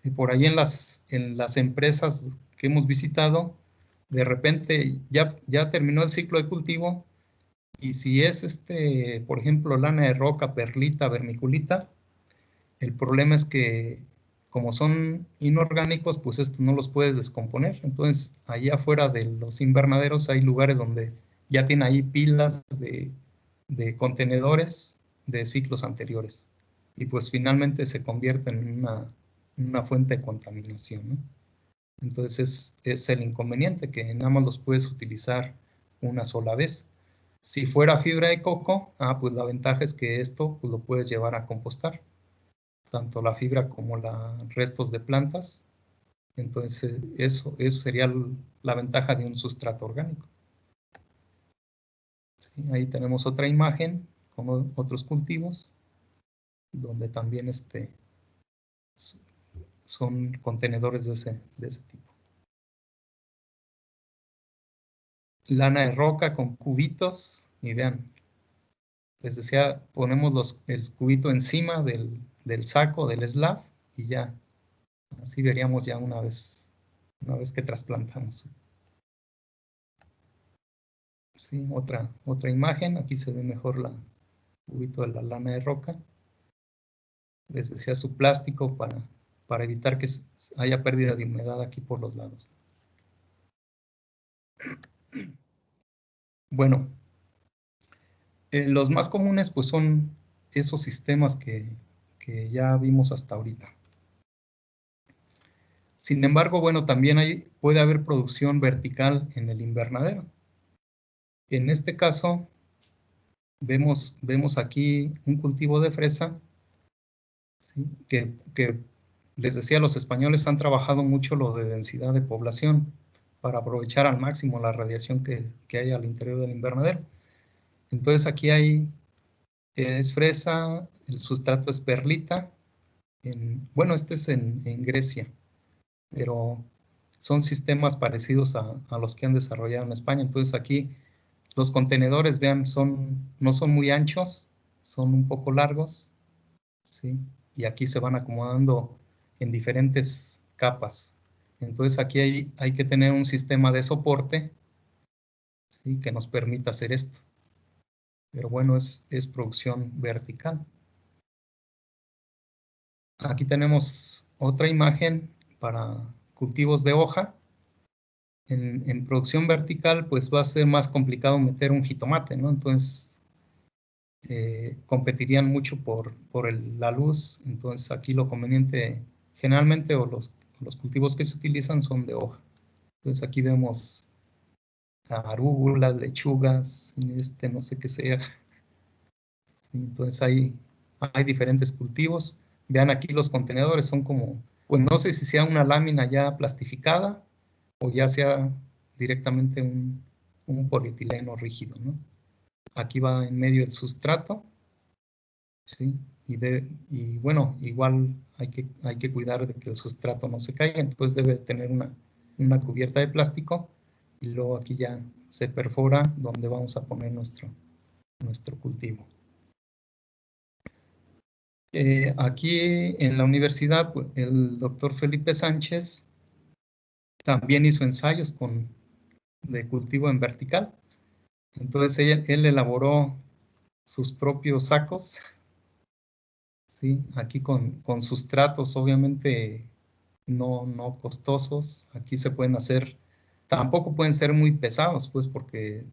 Y por ahí en las empresas que hemos visitado, de repente ya terminó el ciclo de cultivo y si es por ejemplo, lana de roca, perlita, vermiculita, El problema es que como son inorgánicos, pues estos no los puedes descomponer. Entonces, allá afuera de los invernaderos hay lugares donde ya tienen ahí pilas de contenedores de ciclos anteriores. Y pues finalmente se convierte en una fuente de contaminación, ¿no? Entonces es el inconveniente, que nada más los puedes utilizar una sola vez. Si fuera fibra de coco, pues la ventaja es que esto pues, lo puedes llevar a compostar, tanto la fibra como los restos de plantas. Entonces eso sería la ventaja de un sustrato orgánico. ¿Sí? Ahí tenemos otra imagen con otros cultivos, donde también son contenedores de ese tipo. Lana de roca con cubitos, y vean, les decía, ponemos el cubito encima del saco, del slab, y ya, así veríamos ya una vez que trasplantamos. Sí, otra imagen, aquí se ve mejor el cubito de la lana de roca. Les decía, su plástico para evitar que haya pérdida de humedad aquí por los lados. Bueno, los más comunes pues son esos sistemas que ya vimos hasta ahorita. Sin embargo, bueno, también puede haber producción vertical en el invernadero. En este caso, vemos aquí un cultivo de fresa, ¿sí? que les decía, los españoles han trabajado mucho lo de densidad de población para aprovechar al máximo la radiación que hay al interior del invernadero. Entonces aquí es fresa, el sustrato es perlita. Bueno, este es en Grecia, pero son sistemas parecidos a los que han desarrollado en España. Entonces aquí los contenedores, vean, no son muy anchos, son un poco largos, ¿sí? Y aquí se van acomodando en diferentes capas. Entonces aquí hay que tener un sistema de soporte, ¿sí? Que nos permita hacer esto. Pero bueno, es producción vertical. Aquí tenemos otra imagen para cultivos de hoja. En producción vertical, pues va a ser más complicado meter un jitomate, ¿no? Entonces, competirían mucho por la luz. Entonces, aquí lo conveniente, generalmente, o los cultivos que se utilizan son de hoja. Entonces, aquí vemos arúgulas, lechugas, no sé qué sea. Entonces, hay diferentes cultivos. Vean aquí los contenedores, son como, pues no sé si sea una lámina ya plastificada o ya sea directamente un polietileno rígido, ¿no? Aquí va en medio el sustrato, ¿sí? Y bueno, igual hay que cuidar de que el sustrato no se caiga, entonces debe tener una cubierta de plástico, y luego aquí ya se perfora donde vamos a poner nuestro cultivo. Aquí en la universidad, pues, el doctor Felipe Sánchez también hizo ensayos de cultivo en vertical. Entonces él elaboró sus propios sacos, ¿sí? Aquí con sustratos obviamente no costosos. Aquí se pueden hacer, tampoco pueden ser muy pesados, pues, porque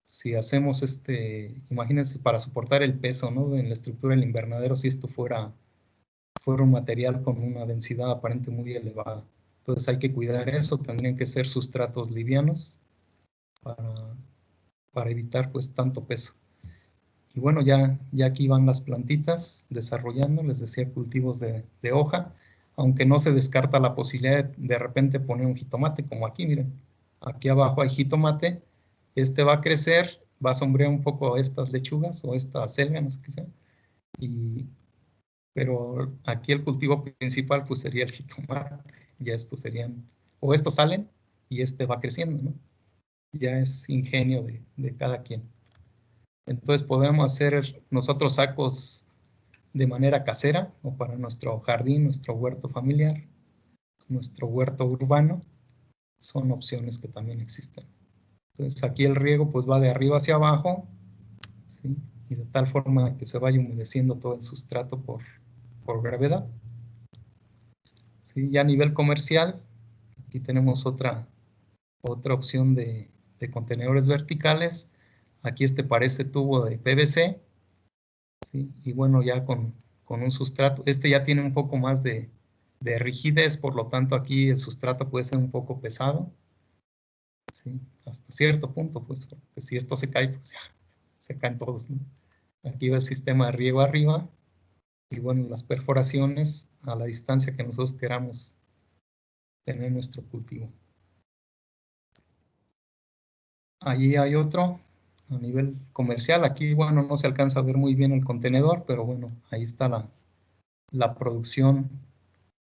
si hacemos imagínense, para soportar el peso, ¿no? En la estructura del invernadero, si esto fuera un material con una densidad aparente muy elevada. Entonces hay que cuidar eso, tendrían que ser sustratos livianos para evitar pues tanto peso. Y bueno, ya aquí van las plantitas desarrollando, les decía, cultivos de hoja, aunque no se descarta la posibilidad de repente poner un jitomate, como aquí, miren, aquí abajo hay jitomate, va a crecer, va a sombrear un poco estas lechugas o esta selga, no sé qué sea, pero aquí el cultivo principal pues sería el jitomate, ya estos serían, o estos salen y va creciendo, ¿no? Ya es ingenio de cada quien. Entonces podemos hacer nosotros sacos de manera casera o para nuestro jardín, nuestro huerto familiar, nuestro huerto urbano, son opciones que también existen. Entonces aquí el riego pues va de arriba hacia abajo, ¿sí? Y de tal forma que se vaya humedeciendo todo el sustrato por por gravedad. ¿Sí? Ya a nivel comercial, aquí tenemos otra opción de contenedores verticales. Aquí parece tubo de PVC, ¿sí? Y bueno, ya con un sustrato, ya tiene un poco más de rigidez, por lo tanto aquí el sustrato puede ser un poco pesado, ¿sí? Hasta cierto punto, pues, porque si esto se cae, pues ya, se caen todos, ¿no? Aquí va el sistema de riego arriba, y bueno, las perforaciones a la distancia que nosotros queramos tener nuestro cultivo. Allí hay otro a nivel comercial. Aquí, bueno, no se alcanza a ver muy bien el contenedor, pero bueno, ahí está la producción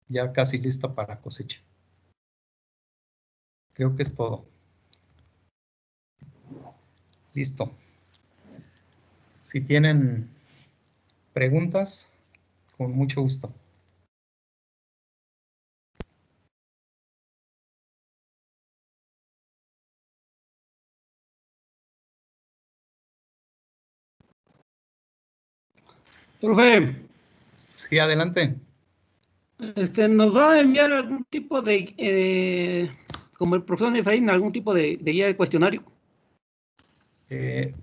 ya casi lista para cosecha. Creo que es todo. Listo. Si tienen preguntas, con mucho gusto. Profe, Sí, adelante. ¿nos va a enviar algún tipo de, como el profesor Efraín, algún tipo de guía de cuestionario?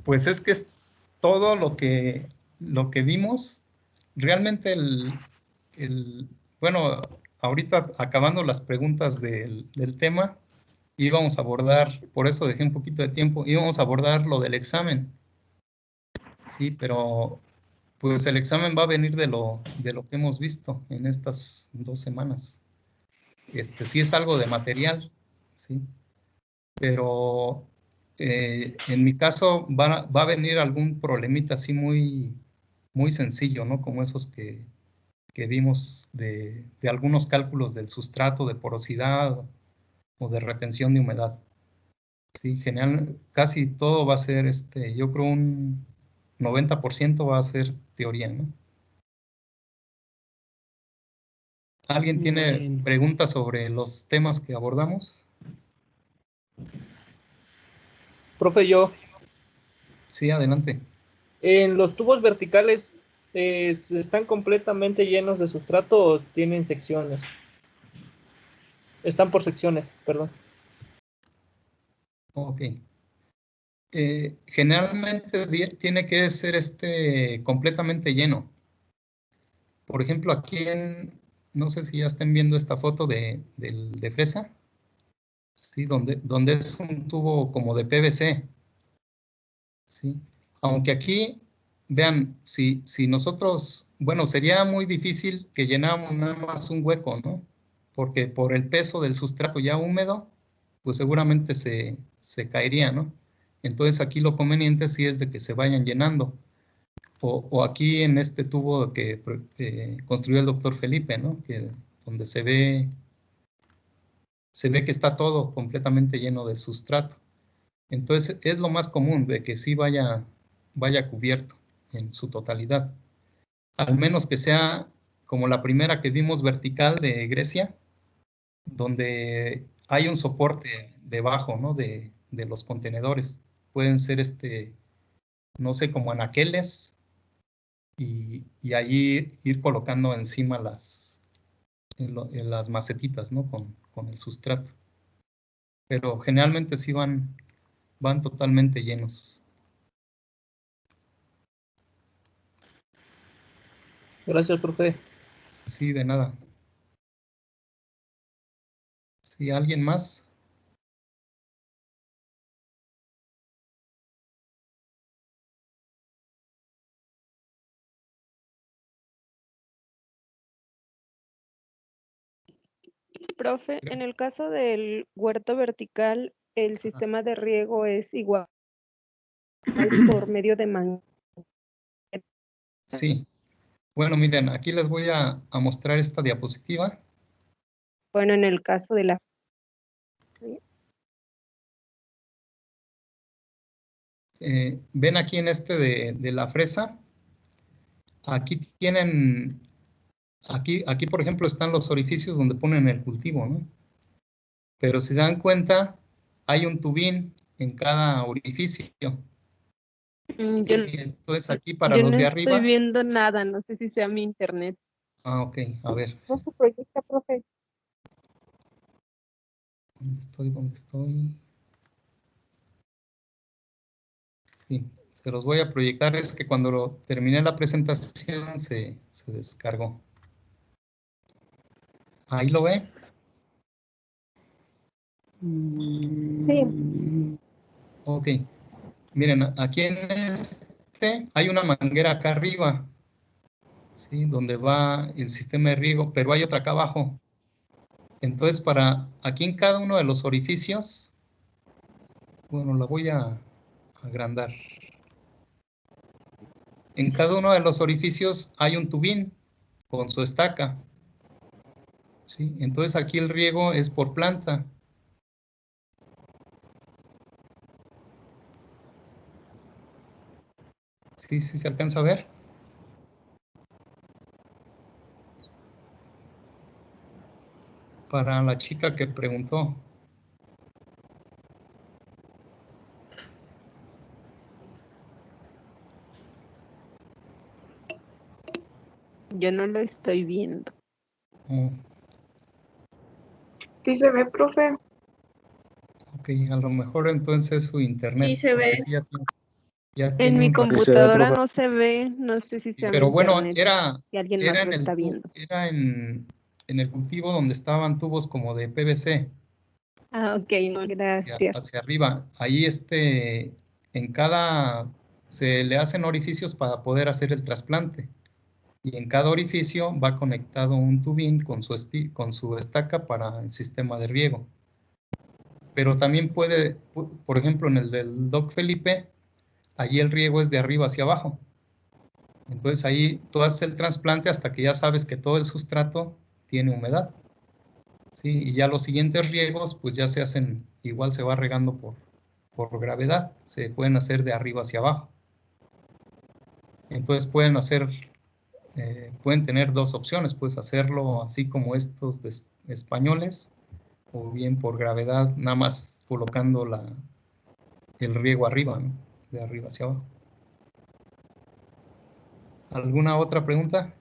Pues es que es todo lo que vimos. Realmente bueno, ahorita acabando las preguntas del tema, íbamos a abordar, por eso dejé un poquito de tiempo, íbamos a abordar lo del examen. Sí, pero pues el examen va a venir de lo que hemos visto en estas 2 semanas. Sí es algo de material, sí, pero en mi caso va a venir algún problemita así muy, muy sencillo, ¿no? Como esos que vimos de algunos cálculos del sustrato, de porosidad o de retención de humedad. Sí, general, casi todo va a ser, yo creo un 90% va a ser teoría, ¿no? ¿Alguien tiene Bueno. preguntas sobre los temas que abordamos? Profe, yo, Sí, adelante. ¿en los tubos verticales están completamente llenos de sustrato o tienen secciones? Están por secciones, perdón. Ok. Generalmente tiene que ser completamente lleno. Por ejemplo, aquí no sé si ya están viendo esta foto de fresa, ¿sí? Donde es un tubo como de PVC, ¿sí? Aunque aquí, vean, si nosotros, bueno, sería muy difícil que llenáramos nada más un hueco, ¿no? Porque por el peso del sustrato ya húmedo, pues seguramente se caería, ¿no? Entonces aquí lo conveniente sí es de que se vayan llenando. O aquí en este tubo que construyó el doctor Felipe, ¿no? Donde se ve que está todo completamente lleno de sustrato. Entonces es lo más común de que sí vaya cubierto en su totalidad. Al menos que sea como la primera que vimos vertical de Grecia, donde hay un soporte debajo, ¿no? de los contenedores. Pueden ser no sé, como anaqueles, y allí ir colocando encima en las macetitas, ¿no? Con el sustrato. Pero generalmente sí van totalmente llenos. Gracias, profe. Sí, de nada. ¿Sí, alguien más? Profe, en el caso del huerto vertical, el sistema de riego es igual por medio de manguera. Sí. Bueno, miren, aquí les voy a mostrar esta diapositiva. Bueno, en el caso de la... Ven aquí en de la fresa. Aquí tienen, aquí por ejemplo están los orificios donde ponen el cultivo, ¿no? Pero si se dan cuenta, hay un tubín en cada orificio. Sí, entonces aquí para Yo los no de estoy arriba, viendo nada, no sé si sea mi internet. Ah, ok, a ver. No se proyecta, profe. ¿Dónde estoy? ¿Dónde estoy? Sí, se los voy a proyectar. Es que cuando terminé la presentación se descargó. ¿Ahí lo ve? Sí. Ok. Miren, aquí en hay una manguera acá arriba, ¿sí? Donde va el sistema de riego, pero hay otra acá abajo. Entonces, aquí en cada uno de los orificios, bueno, la voy a agrandar. En cada uno de los orificios hay un tubín con su estaca, ¿sí? Entonces aquí el riego es por planta. ¿Sí se alcanza a ver? Para la chica que preguntó. Yo no lo estoy viendo. Oh, Sí se ve, profe. ok, a lo mejor entonces su internet. Sí se ve. Sí, ya En tiene mi un ratito. computadora no se ve, no sé si sea mi Pero bueno, internet, si alguien más lo está viendo. era en el cultivo donde estaban tubos como de PVC Ah, ok, no, gracias. hacia arriba. Ahí se le hacen orificios para poder hacer el trasplante. Y en cada orificio va conectado un tubín con su estaca para el sistema de riego. Pero también por ejemplo, en el del Doc Felipe, allí el riego es de arriba hacia abajo. Entonces ahí tú haces el trasplante hasta que ya sabes que todo el sustrato tiene humedad. ¿Sí? Y ya los siguientes riegos, pues ya se hacen, igual se va regando por gravedad. Se pueden hacer de arriba hacia abajo. Entonces pueden tener dos opciones. Puedes hacerlo así como estos españoles, o bien por gravedad, nada más colocando el riego arriba, ¿no? De arriba hacia abajo. ¿Alguna otra pregunta?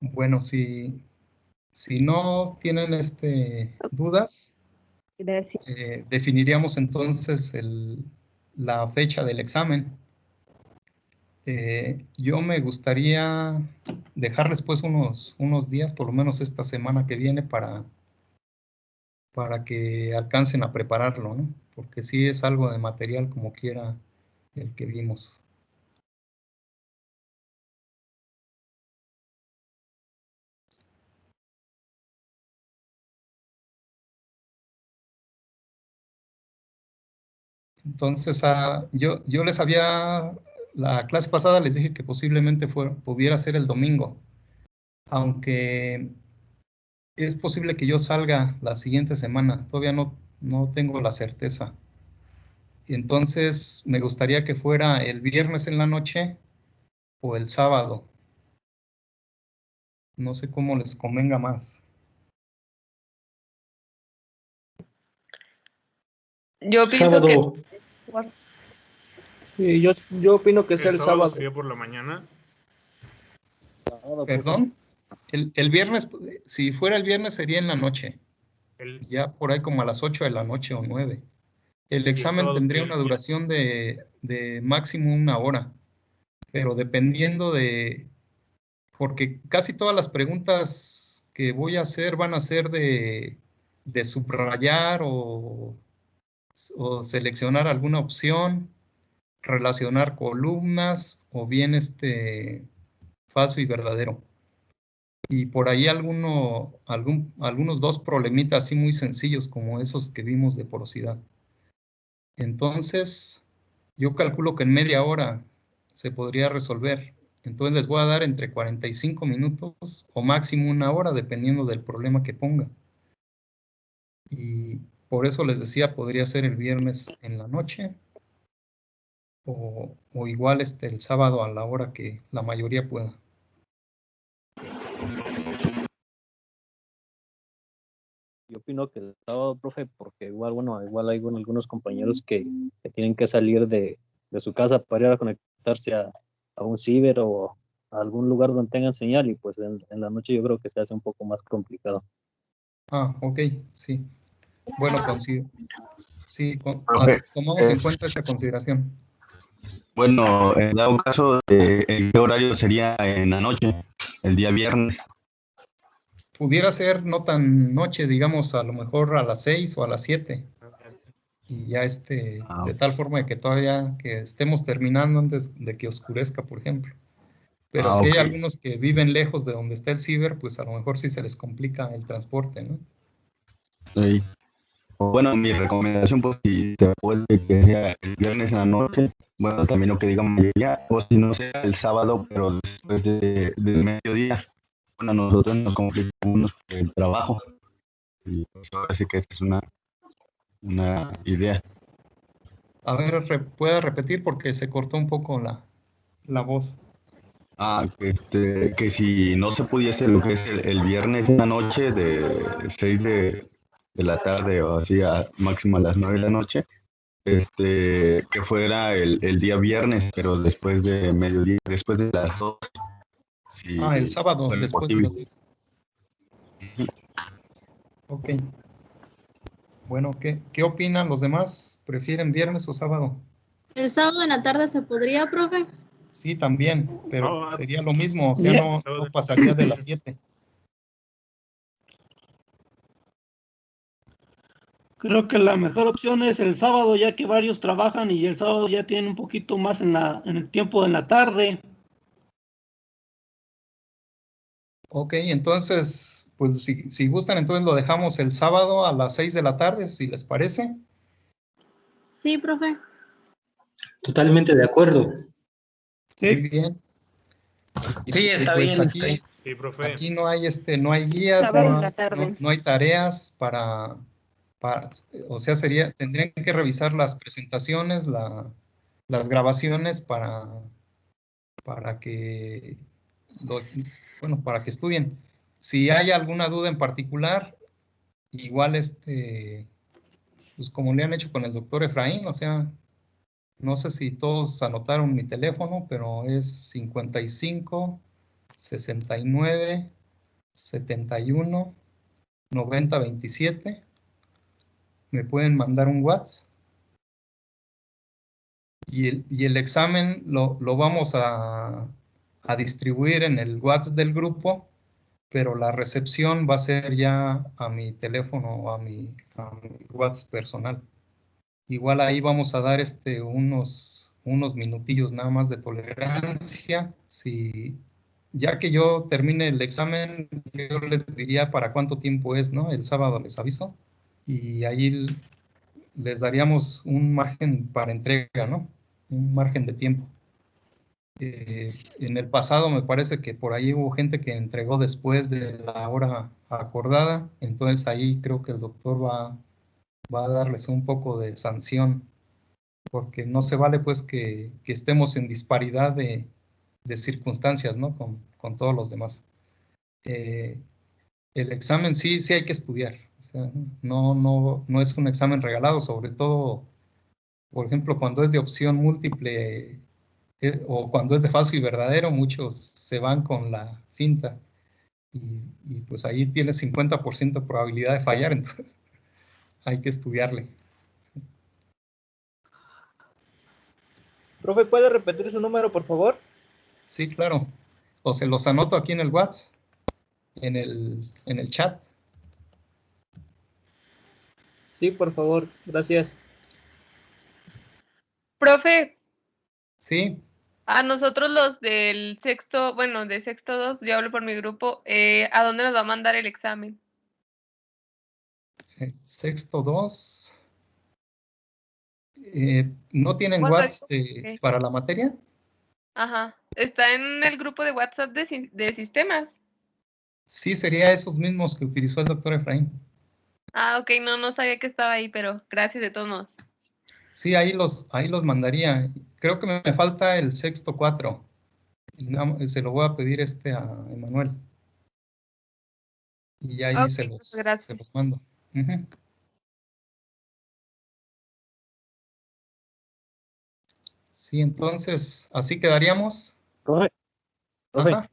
Bueno, si no tienen dudas, Gracias. definiríamos entonces la fecha del examen. Yo me gustaría dejarles pues unos días, por lo menos esta semana que viene, para que alcancen a prepararlo, ¿no? Porque sí es algo de material como quiera el que vimos. Entonces, yo les la clase pasada les dije que posiblemente pudiera ser el domingo, aunque es posible que yo salga la siguiente semana, todavía no tengo la certeza. Entonces, me gustaría que fuera el viernes en la noche o el sábado. No sé cómo les convenga más. Yo pienso Sábado. que Sí, yo opino que sea el sábado. ¿Sería por la mañana? ¿Perdón? El viernes, si fuera el viernes sería en la noche. Ya por ahí como a las 8 de la noche o 9. El examen sábado tendría sería una duración de máximo 1 hora, pero dependiendo porque casi todas las preguntas que voy a hacer van a ser de subrayar o seleccionar alguna opción, relacionar columnas o bien falso y verdadero. Y por ahí algunos dos problemitas así muy sencillos como esos que vimos de porosidad. Entonces, yo calculo que en media hora se podría resolver. Entonces les voy a dar entre 45 minutos o máximo 1 hora, dependiendo del problema que ponga. Y por eso les decía, podría ser el viernes en la noche o igual el sábado a la hora que la mayoría pueda. yo opino que el sábado, profe, porque igual, bueno, igual hay algunos compañeros que tienen que salir de su casa para ir a conectarse a un ciber o a algún lugar donde tengan señal y pues en la noche yo creo que se hace un poco más complicado. Ah, ok, sí. Bueno, sí, Profe, tomamos en cuenta esa consideración. bueno, en dado caso, ¿en qué horario sería en la noche? El día viernes. Pudiera ser no tan noche, digamos, a lo mejor a las 6 o a las 7. Y ya de tal forma de que todavía que estemos terminando antes de que oscurezca, por ejemplo. Pero si hay Ok. algunos que viven lejos de donde está el ciber, pues a lo mejor sí se les complica el transporte, ¿no? Sí. Bueno, mi recomendación, pues, si se puede que sea el viernes en la noche, bueno, también lo que diga mayoría, o si no sea el sábado, pero después del mediodía. Bueno, a nosotros nos complicamos por el trabajo. Y pues ahora sí que esa es una idea. A ver, ¿puede repetir? Porque se cortó un poco la voz. Que si no se pudiese lo que es el viernes en la noche de 6 de la tarde o así a máximo a las 9 de la noche, que fuera el día viernes, pero después de mediodía, después de las 2, si El sábado, fuera después de posible. las 10. Ok. Bueno, ¿qué opinan los demás? ¿Prefieren viernes o sábado? ¿El sábado en la tarde se podría, profe? Sí, también, pero sería lo mismo, o sea, Bien. no pasaría de las 7. Creo que la mejor opción es el sábado, ya que varios trabajan y el sábado ya tienen un poquito más en el tiempo de la tarde. Ok, entonces, pues si gustan, entonces lo dejamos el sábado a las 6 de la tarde, si les parece. Sí, profe. Totalmente de acuerdo. Muy bien. Sí, está Pues bien, aquí, está bien. Sí, profe. aquí no hay guías, Sábado en la tarde. no hay tareas o sea, tendrían que revisar las presentaciones, las grabaciones para que para que estudien. Si hay alguna duda en particular, igual pues como le han hecho con el doctor Efraín, o sea, no sé si todos anotaron mi teléfono, pero es 55 69 71 90 27. Me pueden mandar un WhatsApp. Y el examen lo vamos a distribuir en el WhatsApp del grupo, pero la recepción va a ser ya a mi teléfono o a mi WhatsApp personal. Igual ahí vamos a dar unos minutillos nada más de tolerancia. Ya que yo termine el examen, yo les diría para cuánto tiempo es, ¿no? El sábado les aviso. Y ahí les daríamos un margen para entrega, ¿no? Un margen de tiempo. En el pasado me parece que por ahí hubo gente que entregó después de la hora acordada, entonces ahí creo que el doctor va a darles un poco de sanción, porque no se vale pues que estemos en disparidad de circunstancias, ¿no? Con todos los demás. El examen sí hay que estudiar, o sea, no es un examen regalado, sobre todo, por ejemplo, cuando es de opción múltiple o cuando es de falso y verdadero, muchos se van con la finta y pues ahí tiene 50% de probabilidad de fallar, entonces hay que estudiarle. Profe, ¿puede repetir su número, por favor? Sí, claro. O se los anoto aquí en el WhatsApp, en el chat. Sí, por favor, gracias. Profe, Sí. a nosotros los del sexto, bueno, de sexto 2, yo hablo por mi grupo, ¿a dónde nos va a mandar el examen? Sexto 2. ¿No tienen WhatsApp para la materia? Ajá. ¿Está en el grupo de WhatsApp de sistemas? Sí, sería esos mismos que utilizó el doctor Efraín. Ok, no sabía que estaba ahí, pero gracias de todos modos. Sí, ahí los mandaría. Creo que me falta el sexto 4. Se lo voy a pedir a Emanuel. Y ahí se los mando. Ujú. Sí, entonces, así quedaríamos. Profe, Ajá.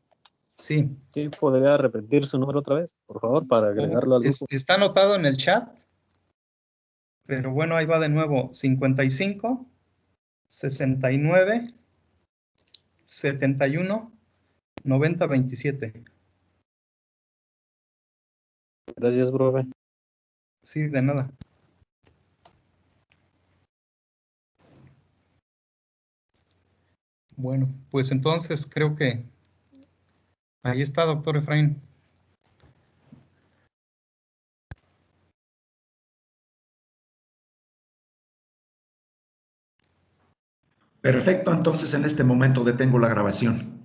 Sí. ¿sí podría repetir su número otra vez, por favor, para agregarlo al grupo? Está anotado en el chat, pero bueno, ahí va de nuevo. 55, 69, 71, 90, 27. Gracias, profe. Sí, de nada. Bueno, pues entonces creo que ahí está, doctor Efraín. Perfecto, entonces en este momento detengo la grabación.